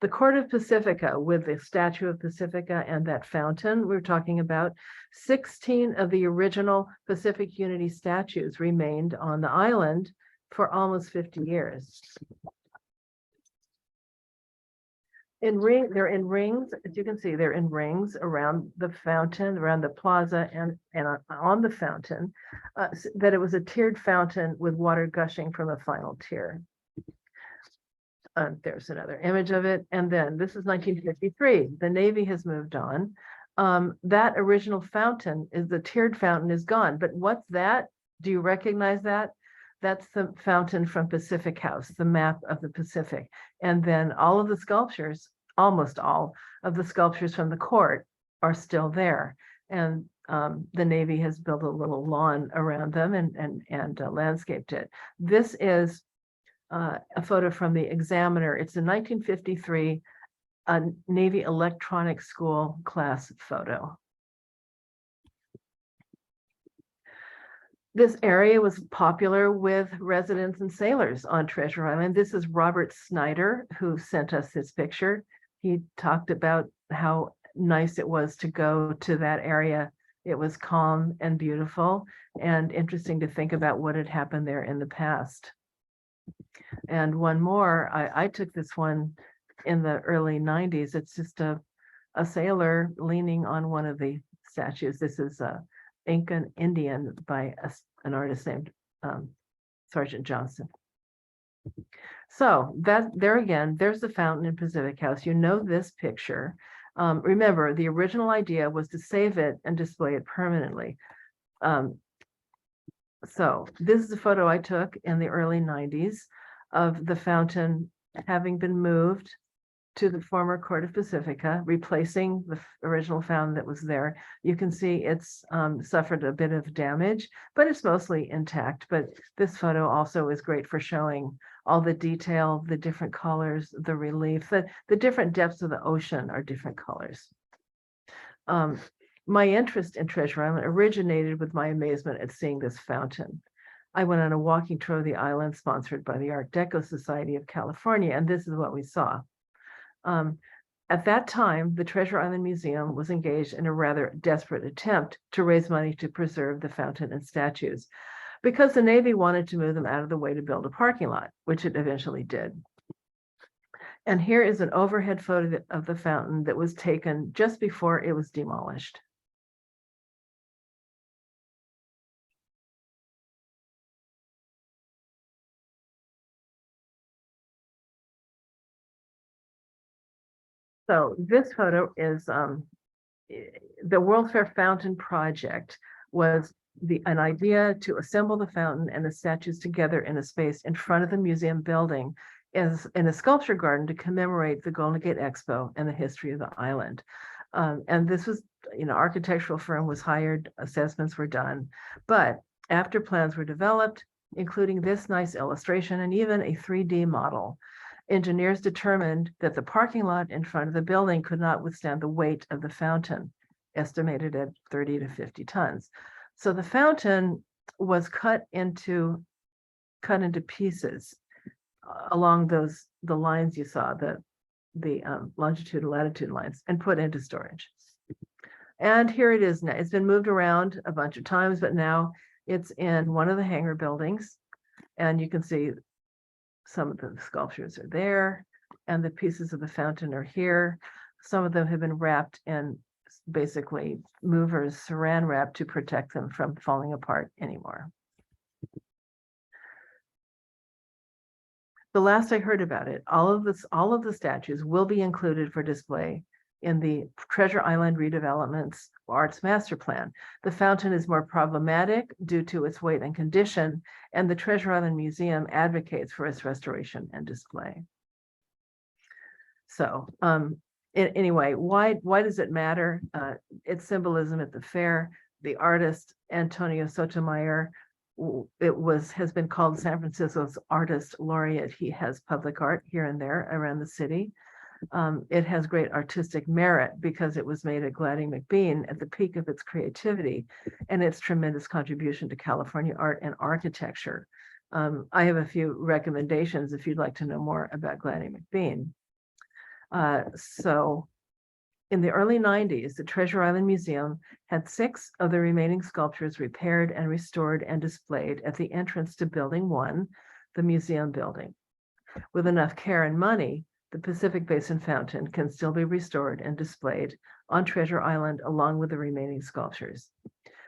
The Court of Pacifica, with the statue of Pacifica and that fountain we're talking about, 16 of the original Pacific Unity statues remained on the island for almost 50 years. They're in rings, as you can see, they're in rings around the fountain, around the plaza, and on the fountain, that it was a tiered fountain with water gushing from a final tier. There's another image of it. And then this is 1953. The Navy has moved on. That original fountain the tiered fountain is gone. But what's that? Do you recognize that? That's the fountain from Pacific House, the map of the Pacific. And then all of the sculptures, almost all of the sculptures from the court are still there. And the Navy has built a little lawn around them and landscaped it. This is a photo from the Examiner. It's a 1953 Navy Electronics School class photo. This area was popular with residents and sailors on Treasure Island. This is Robert Snyder, who sent us this picture. He talked about how nice it was to go to that area. It was calm and beautiful and interesting to think about what had happened there in the past. And one more, I took this one in the early 90s. It's just a sailor leaning on one of the statues. This is Incan Indian by an artist named Sergeant Johnson. So there again, there's the fountain in Pacific House. You know this picture. Remember, the original idea was to save it and display it permanently. So this is a photo I took in the early 90s of the fountain having been moved to the former Court of Pacifica, replacing the original fountain that was there. You can see it's suffered a bit of damage, but it's mostly intact. But this photo also is great for showing all the detail, the different colors, the relief, the different depths of the ocean are different colors. My interest in Treasure Island originated with my amazement at seeing this fountain. I went on a walking tour of the island sponsored by the Art Deco Society of California, and this is what we saw. At that time, the Treasure Island Museum was engaged in a rather desperate attempt to raise money to preserve the fountain and statues, because the Navy wanted to move them out of the way to build a parking lot, which it eventually did. And here is an overhead photo of the fountain that was taken just before it was demolished. So this photo is the World's Fair Fountain Project was an idea to assemble the fountain and the statues together in a space in front of the museum building as in a sculpture garden to commemorate the Golden Gate Expo and the history of the island. And this was, architectural firm was hired, assessments were done, but after plans were developed, including this nice illustration and even a 3D model, engineers determined that the parking lot in front of the building could not withstand the weight of the fountain, estimated at 30 to 50 tons. So the fountain was cut into pieces along the lines you saw, the longitude and latitude lines, and put into storage. And here it is now. It's been moved around a bunch of times, but now it's in one of the hangar buildings, and you can see some of the sculptures are there, and the pieces of the fountain are here. Some of them have been wrapped in basically movers, saran wrap, to protect them from falling apart anymore. The last I heard about it, all of the statues will be included for display in the Treasure Island redevelopment's arts master plan. The fountain is more problematic due to its weight and condition, and the Treasure Island Museum advocates for its restoration and display. So anyway, why does it matter? Its symbolism at the fair. The artist Antonio Sotomayor has been called San Francisco's artist laureate. He has public art here and there around the city. It has great artistic merit because it was made at Gladding McBean at the peak of its creativity and its tremendous contribution to California art and architecture. I have a few recommendations if you'd like to know more about Gladding McBean. So in the early 90s, the Treasure Island Museum had 6 of the remaining sculptures repaired and restored and displayed at the entrance to Building 1, the museum building. With enough care and money, the Pacific Basin Fountain can still be restored and displayed on Treasure Island along with the remaining sculptures.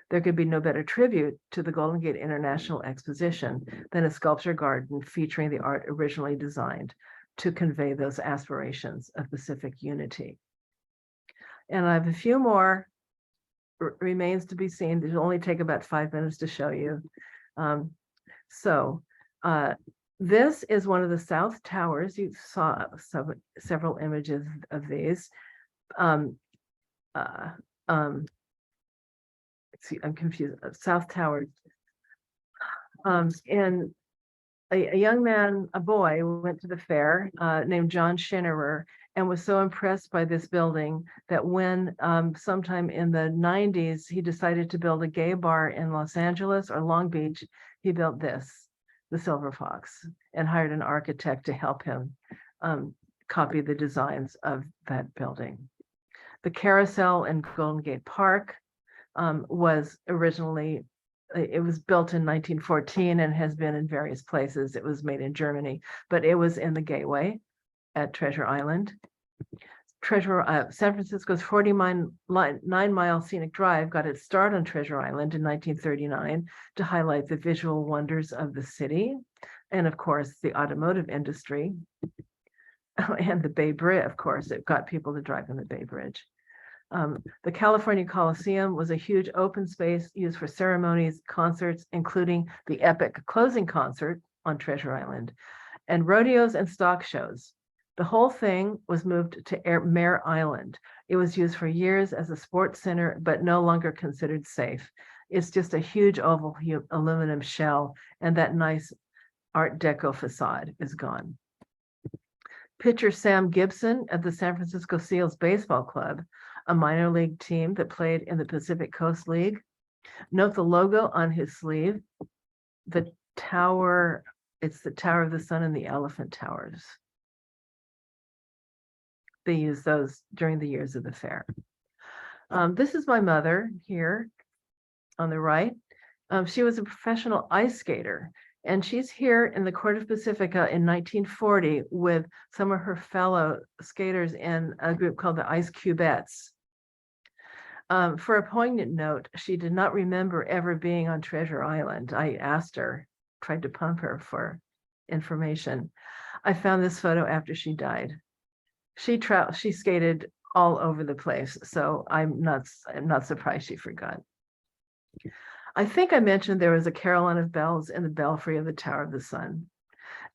There could be no better tribute to the Golden Gate International Exposition than a sculpture garden featuring the art originally designed to convey those aspirations of Pacific unity. And I have a few more remains to be seen. It'll only take about 5 minutes to show you. This is one of the South Towers. You saw several images of these. Let's see, I'm confused. South Tower. And a young man, a boy, went to the fair named John Schinnerer and was so impressed by this building that when sometime in the 90s, he decided to build a gay bar in Los Angeles or Long Beach, he built this, the Silver Fox, and hired an architect to help him copy the designs of that building. The Carousel in Golden Gate Park was originally, it was built in 1914 and has been in various places. It was made in Germany, but it was in the Gateway at Treasure Island. San Francisco's 49-mile scenic drive got its start on Treasure Island in 1939 to highlight the visual wonders of the city. And of course, the automotive industry and the Bay Bridge, of course, it got people to drive on the Bay Bridge. The California Coliseum was a huge open space used for ceremonies, concerts, including the epic closing concert on Treasure Island, and rodeos and stock shows. The whole thing was moved to Mare Island. It was used for years as a sports center, but no longer considered safe. It's just a huge oval aluminum shell, and that nice Art Deco facade is gone. Pitcher Sam Gibson of the San Francisco Seals Baseball Club, a minor league team that played in the Pacific Coast League. Note the logo on his sleeve. the tower, it's the Tower of the Sun and the Elephant Towers. They use those during the years of the fair. This is my mother here on the right. She was a professional ice skater, and she's here in the Court of Pacifica in 1940 with some of her fellow skaters in a group called the Ice Cubettes. For a poignant note, she did not remember ever being on Treasure Island. I asked her, tried to pump her for information. I found this photo after she died. She skated all over the place, so I'm not surprised she forgot. I think I mentioned there was a carillon of bells in the belfry of the Tower of the Sun.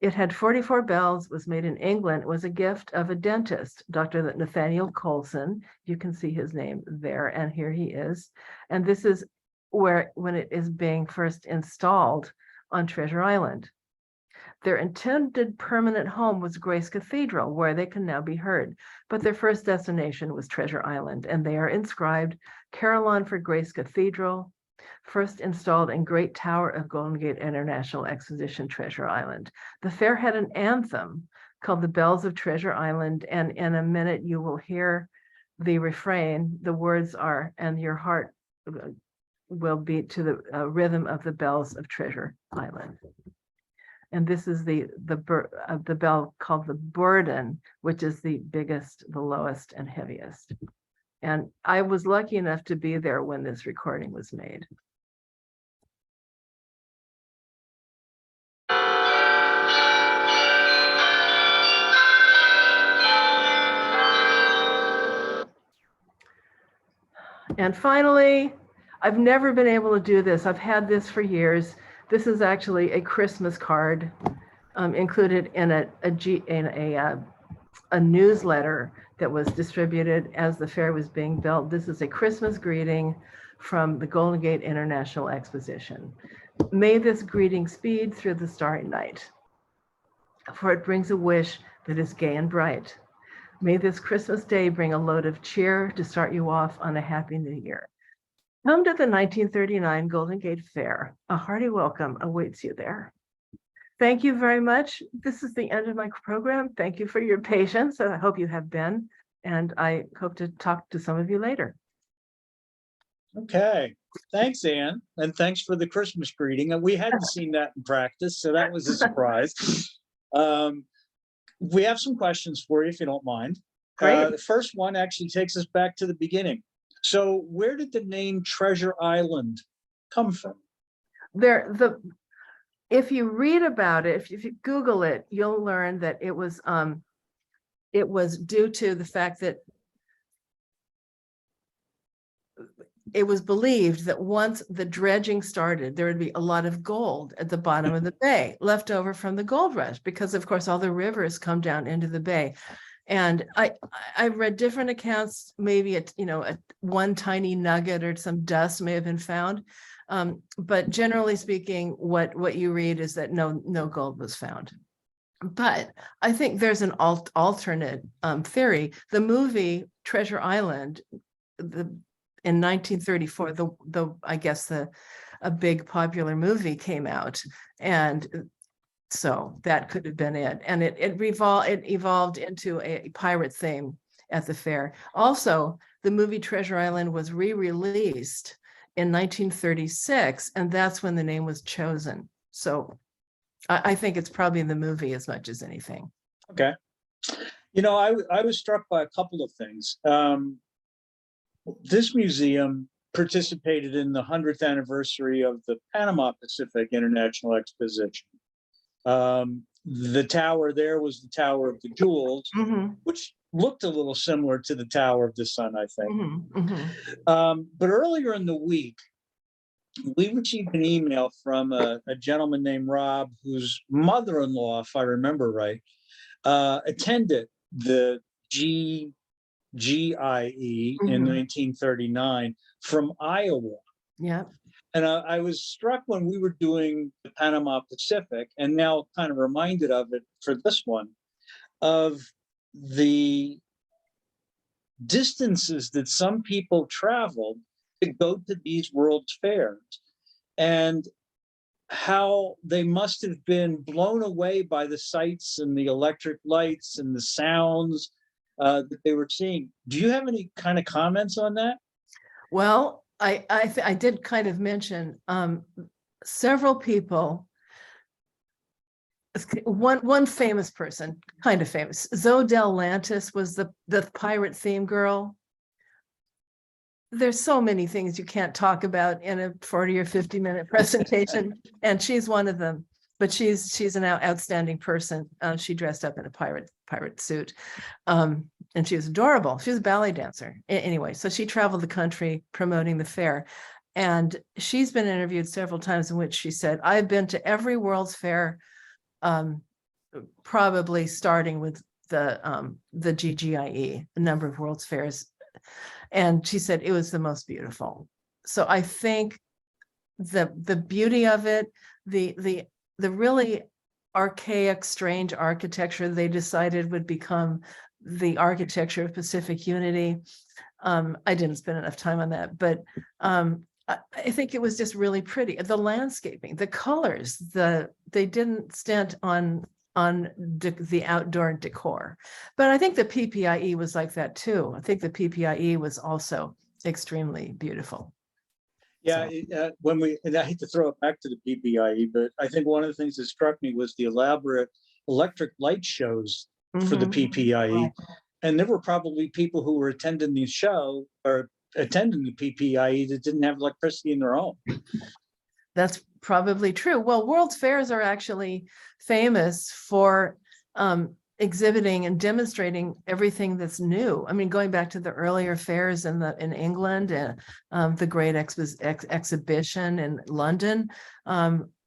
It had 44 bells, was made in England, it was a gift of a dentist, Dr. Nathaniel Coulson. You can see his name there, and here he is. And this is where, when it is being first installed on Treasure Island. Their intended permanent home was Grace Cathedral, where they can now be heard. But their first destination was Treasure Island, and they are inscribed Carillon for Grace Cathedral, first installed in Great Tower of Golden Gate International Exposition, Treasure Island. The fair had an anthem called The Bells of Treasure Island, and in a minute you will hear the refrain. The words are, and your heart will beat to the rhythm of the bells of Treasure Island. And this is the bell called the Burden, which is the biggest, the lowest, and heaviest. And I was lucky enough to be there when this recording was made. And finally, I've never been able to do this. I've had this for years. This is actually a Christmas card included in a newsletter that was distributed as the fair was being built. This is a Christmas greeting from the Golden Gate International Exposition. May this greeting speed through the starry night, for it brings a wish that is gay and bright. May this Christmas day bring a load of cheer to start you off on a happy new year. Come to the 1939 Golden Gate Fair. A hearty welcome awaits you there. Thank you very much. This is the end of my program. Thank you for your patience. I hope you have been, and I hope to talk to some of you later. Okay, thanks, Anne, and thanks for the Christmas greeting. And we hadn't seen that in practice, so that was a surprise. We have some questions for you, if you don't mind. Great. The first one actually takes us back to the beginning. So where did the name Treasure Island come from? If you read about it, if you Google it, you'll learn that it was due to the fact that it was believed that once the dredging started, there would be a lot of gold at the bottom of the bay left over from the gold rush, because of course all the rivers come down into the bay. And I've read different accounts, maybe one tiny nugget or some dust may have been found. But generally speaking, what you read is that no gold was found. But I think there's an alternate theory. The movie Treasure Island, in 1934, a big popular movie came out, and so that could have been it. And it evolved into a pirate theme at the fair. Also, the movie Treasure Island was re-released in 1936, and that's when the name was chosen. So I think it's probably in the movie as much as anything. Okay. I was struck by a couple of things. This museum participated in the 100th anniversary of the Panama Pacific International Exposition. The tower there was the Tower of the Jewels, which looked a little similar to the Tower of the Sun, I think. But earlier in the week, we received an email from a gentleman named Rob, whose mother-in-law, if I remember right, attended the GIE in 1939 from Iowa. Yeah. And I was struck when we were doing the Panama Pacific, and now kind of reminded of it for this one, of the distances that some people traveled to go to these world's fairs. And how they must have been blown away by the sights and the electric lights and the sounds that they were seeing. Do you have any kind of comments on that? Well, I did kind of mention several people. One famous person, kind of famous, Zoe Lantis was the pirate theme girl. There's so many things you can't talk about in a 40 or 50-minute presentation, and she's one of them. But she's an outstanding person. She dressed up in a pirate suit, and she was adorable. She was a ballet dancer. Anyway, so she traveled the country promoting the fair, and she's been interviewed several times in which she said, "I've been to every World's Fair, probably starting with the GGIE, a number of World's Fairs." And she said it was the most beautiful. So I think the beauty of it, the really archaic, strange architecture they decided would become the architecture of Pacific Unity. I didn't spend enough time on that, but I think it was just really pretty. The landscaping, the colors, they didn't stint on the outdoor decor. But I think the PPIE was like that too. I think the PPIE was also extremely beautiful. Yeah, and I hate to throw it back to the PPIE, but I think one of the things that struck me was the elaborate electric light shows for the PPIE. Right. And there were probably people who were attending the show or attending the PPIE that didn't have electricity in their home. That's probably true. Well, World's Fairs are actually famous for exhibiting and demonstrating everything that's new. I mean, going back to the earlier fairs in England and the Great Exhibition in London,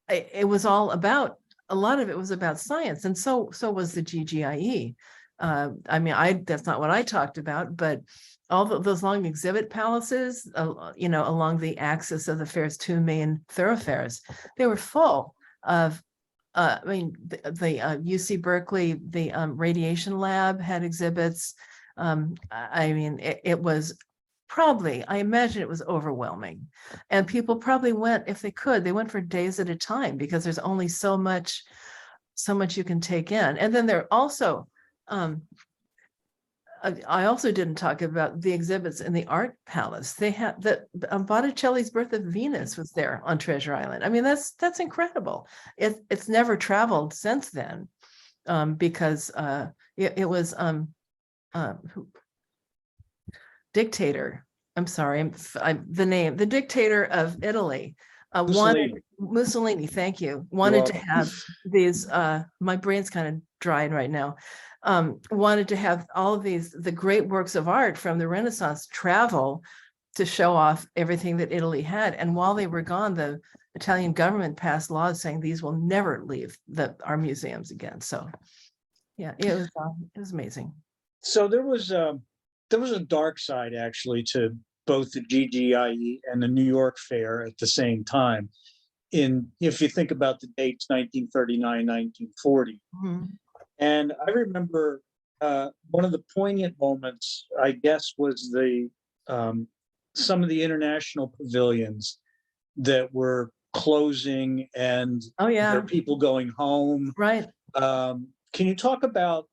it was all about, a lot of it was about science, and so was the GGIE. I mean, that's not what I talked about, but all those long exhibit palaces, along the axis of the fair's two main thoroughfares, they were full of, I mean, the UC Berkeley, the radiation lab had exhibits. I mean, it was probably, I imagine it was overwhelming. And people probably went, if they could, they went for days at a time because there's only so much you can take in. And then there also, I also didn't talk about the exhibits in the Art Palace. They had Botticelli's Birth of Venus was there on Treasure Island. I mean, that's incredible. It's never traveled since then, because it was dictator. I'm sorry, the dictator of Italy. Mussolini, thank you. Wanted to have these, my brain's kind of drying right now. Wanted to have all of the great works of art from the Renaissance travel to show off everything that Italy had. And while they were gone, the Italian government passed laws saying these will never leave our museums again. So yeah, it was amazing. So there was a dark side actually to both the GGIE and the New York Fair at the same time. If you think about the dates, 1939, 1940. Mm-hmm. And I remember one of the poignant moments, I guess, was some of the international pavilions that were closing and there are people going home. Right. Can you talk about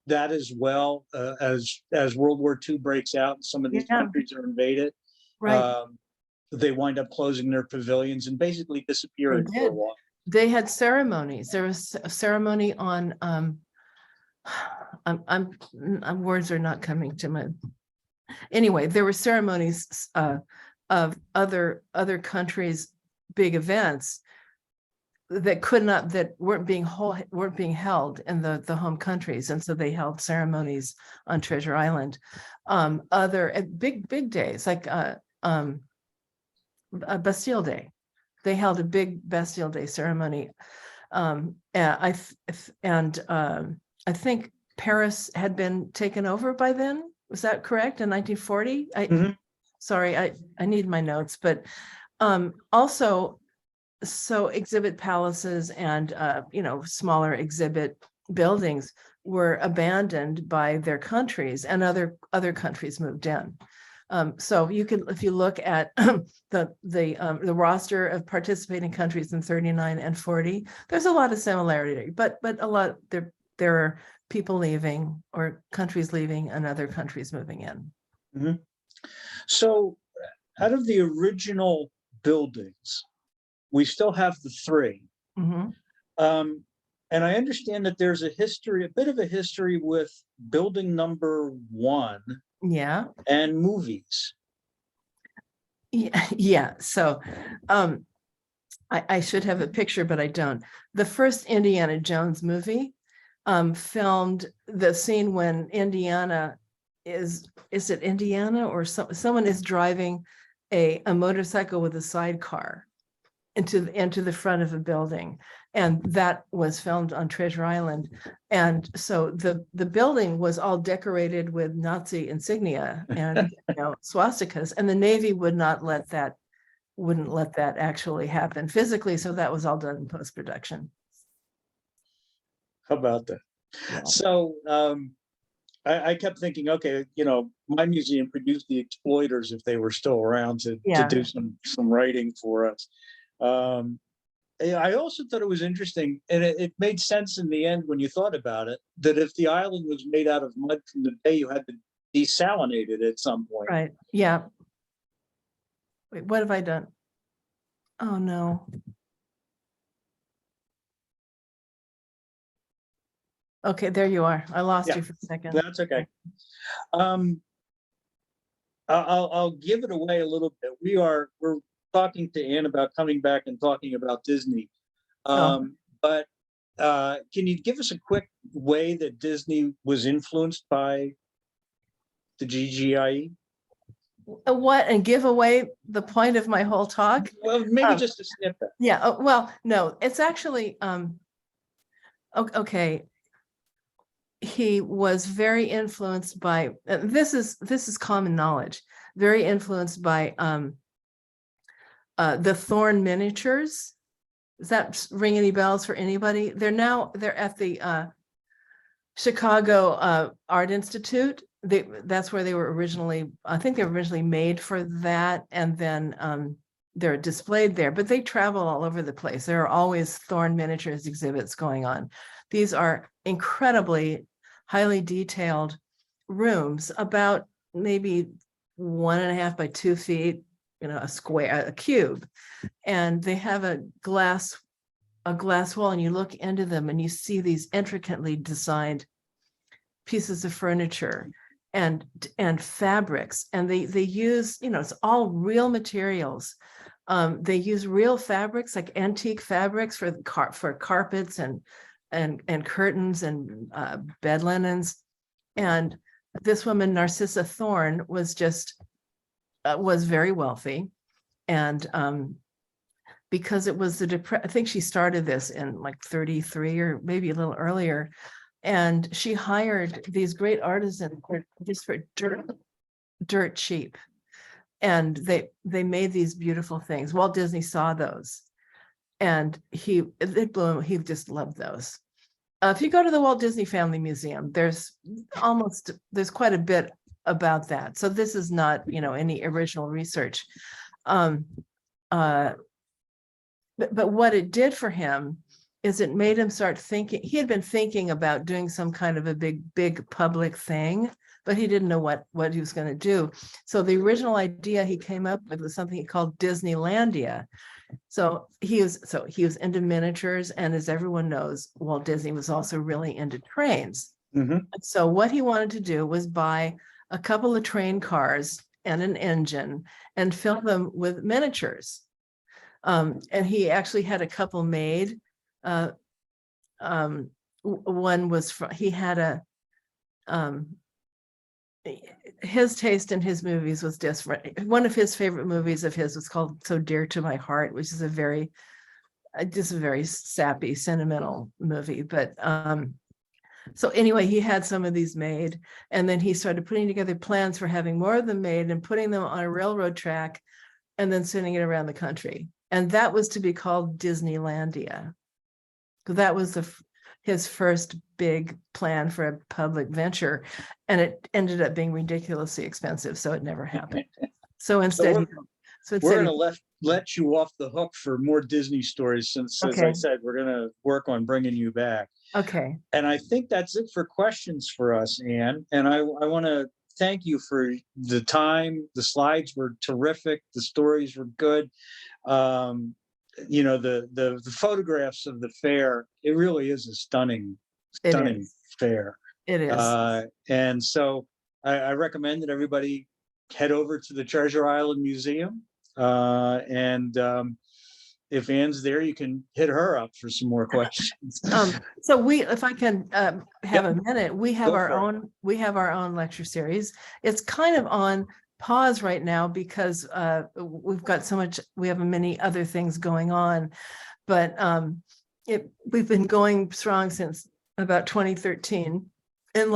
that as well, as World War II breaks out and some of these countries are invaded? Right. They wind up closing their pavilions and basically disappearing for a while. They had ceremonies. There was a ceremony on words are not coming to my. Anyway, there were ceremonies of other countries' big events that weren't being held in the home countries, and so they held ceremonies on Treasure Island. Other big days like Bastille Day. They held a big Bastille Day ceremony. And I think Paris had been taken over by then. Was that correct? In 1940? Sorry, I need my notes, but also, so exhibit palaces and smaller exhibit buildings were abandoned by their countries, and other countries moved in. So you can, if you look at the roster of participating countries in 39 and 40, there's a lot of similarity, but a lot there are people leaving or countries leaving and other countries moving in. So out of the original buildings, we still have the three. Mhm. And I understand that there's a bit of a history with building number 1 Yeah. and movies. Yeah. So I should have a picture, but I don't. The first Indiana Jones movie filmed the scene when Indiana is it Indiana or someone is driving a motorcycle with a sidecar into the front of a building, and that was filmed on Treasure Island. And so the building was all decorated with Nazi insignia and swastikas, and the Navy wouldn't let that actually happen physically, so that was all done in post-production. How about that? Yeah. So I kept thinking, okay, my museum produced the exploiters if they were still around to do some writing for us. I also thought it was interesting, and it made sense in the end when you thought about it, that if the island was made out of mud from the bay, you had to desalinate it at some point. Right. Yeah. Wait, what have I done? Oh, no. Okay, there you are. I lost Yeah. you for a second. That's okay. I'll give it away a little bit. We're talking to Anne about coming back and talking about Disney. But can you give us a quick way that Disney was influenced by the GGIE? What, and give away the point of my whole talk? Well, maybe just a snippet. Yeah, well, no, it's actually, okay. He was very influenced by, this is common knowledge, very influenced by the Thorn miniatures. Does that ring any bells for anybody? They're at the Chicago Art Institute. That's where they were originally, I think they were originally made for that, and then they're displayed there, but they travel all over the place. There are always Thorn miniatures exhibits going on. These are incredibly highly detailed rooms, about maybe 1.5 by 2 feet, a square, a cube, and they have a glass wall, and you look into them and you see these intricately designed pieces of furniture and fabrics, and they use, it's all real materials. They use real fabrics, like antique fabrics for carpets and curtains and bed linens. And this woman, Narcissa Thorn, was very wealthy, and because it was I think she started this in like 33 or maybe a little earlier, and she hired these great artisans just for dirt cheap, and they made these beautiful things. Walt Disney saw those, and it blew him. He just loved those. If you go to the Walt Disney Family Museum, there's quite a bit about that. So this is not, any original research. But what it did for him is it made him start thinking. He had been thinking about doing some kind of a big public thing, but he didn't know what he was going to do. So the original idea he came up with was something he called Disneylandia. So he was into miniatures, and as everyone knows, Walt Disney was also really into trains. Mm-hmm. So what he wanted to do was buy a couple of train cars and an engine and fill them with miniatures. And he actually had a couple made. One was he had his taste in his movies was different. One of his favorite movies of his was called So Dear to My Heart, which is a very sappy, sentimental movie. But so anyway, he had some of these made, and then he started putting together plans for having more of them made and putting them on a railroad track and then sending it around the country. And that was to be called Disneylandia. That was his first big plan for a public venture, and it ended up being ridiculously expensive, so it never happened. So instead, we're- so We're instead, gonna let you off the hook for more Disney stories since, as I Okay. said, we're gonna work on bringing you back. okay, And I think that's it for questions for us, Anne. And I want to thank you for the time. The slides were terrific. The stories were good. The photographs of the fair, it really is a stunning it is, fair. it is. And so I recommend that everybody head over to the Treasure Island Museum. If Anne's there, you can hit her up for some more questions. So if I can have a minute, we have Go our for it. own lecture series. It's kind of on pause right now because we've got we have many other things going on, but we've been going strong since about 2013. And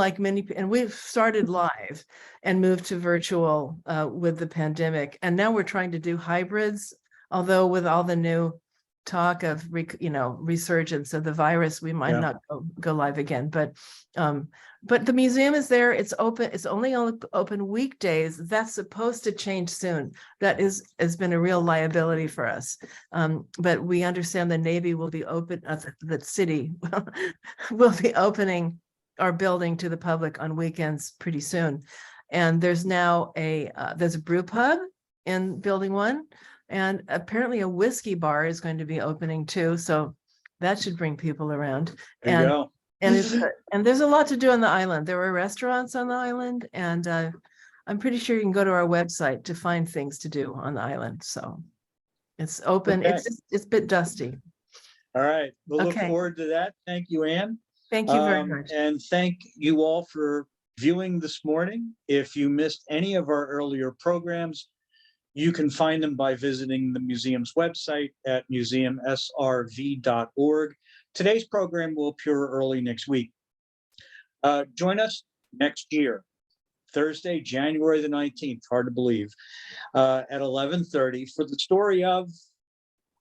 we've started live and moved to virtual with the pandemic. And now we're trying to do hybrids, although with all the new talk of resurgence of the virus, we might not go live again. But the museum is there. It's open. It's only open weekdays. That's supposed to change soon. That has been a real liability for us. But we understand the Navy will be open. The city will be opening our building to the public on weekends pretty soon. And there's now there's a brew pub in building 1. And apparently a whiskey bar is going to be opening too. So that should bring people around. There you go. And there's a lot to do on the island. There are restaurants on the island, and I'm pretty sure you can go to our website to find things to do on the island. So it's open. Okay. It's a bit dusty. All right. We'll look Okay. forward to that. Thank you, Anne. Thank you very much. And thank you all for viewing this morning. If you missed any of our earlier programs, you can find them by visiting the museum's website at museumsrv.org. Today's program will appear early next week. Join us next year, Thursday, January the 19th, hard to believe, at 11:30 for the story of,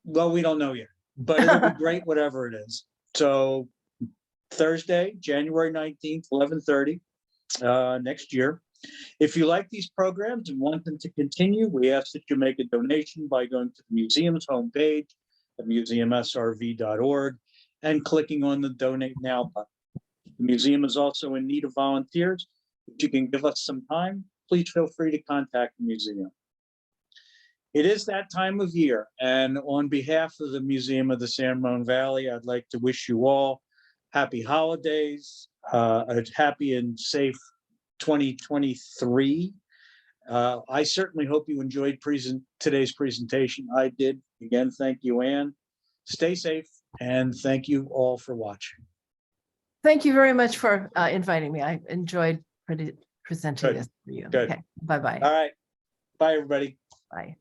well, we don't know yet, but it'll be great, whatever it is. So Thursday, January 19th, 11:30 next year. If you like these programs and want them to continue, we ask that you make a donation by going to the museum's homepage at museumsrv.org and clicking on the Donate Now button. The museum is also in need of volunteers. If you can give us some time, please feel free to contact the museum. It is that time of year, and on behalf of the Museum of the San Ramon Valley, I'd like to wish you all happy holidays, a happy and safe 2023. I certainly hope you enjoyed today's presentation. I did. Again, thank you, Anne. Stay safe, and thank you all for watching. Thank you very much for inviting me. I enjoyed presenting Good. this for you. Good. Okay, bye-bye. All right. Bye, everybody. Bye.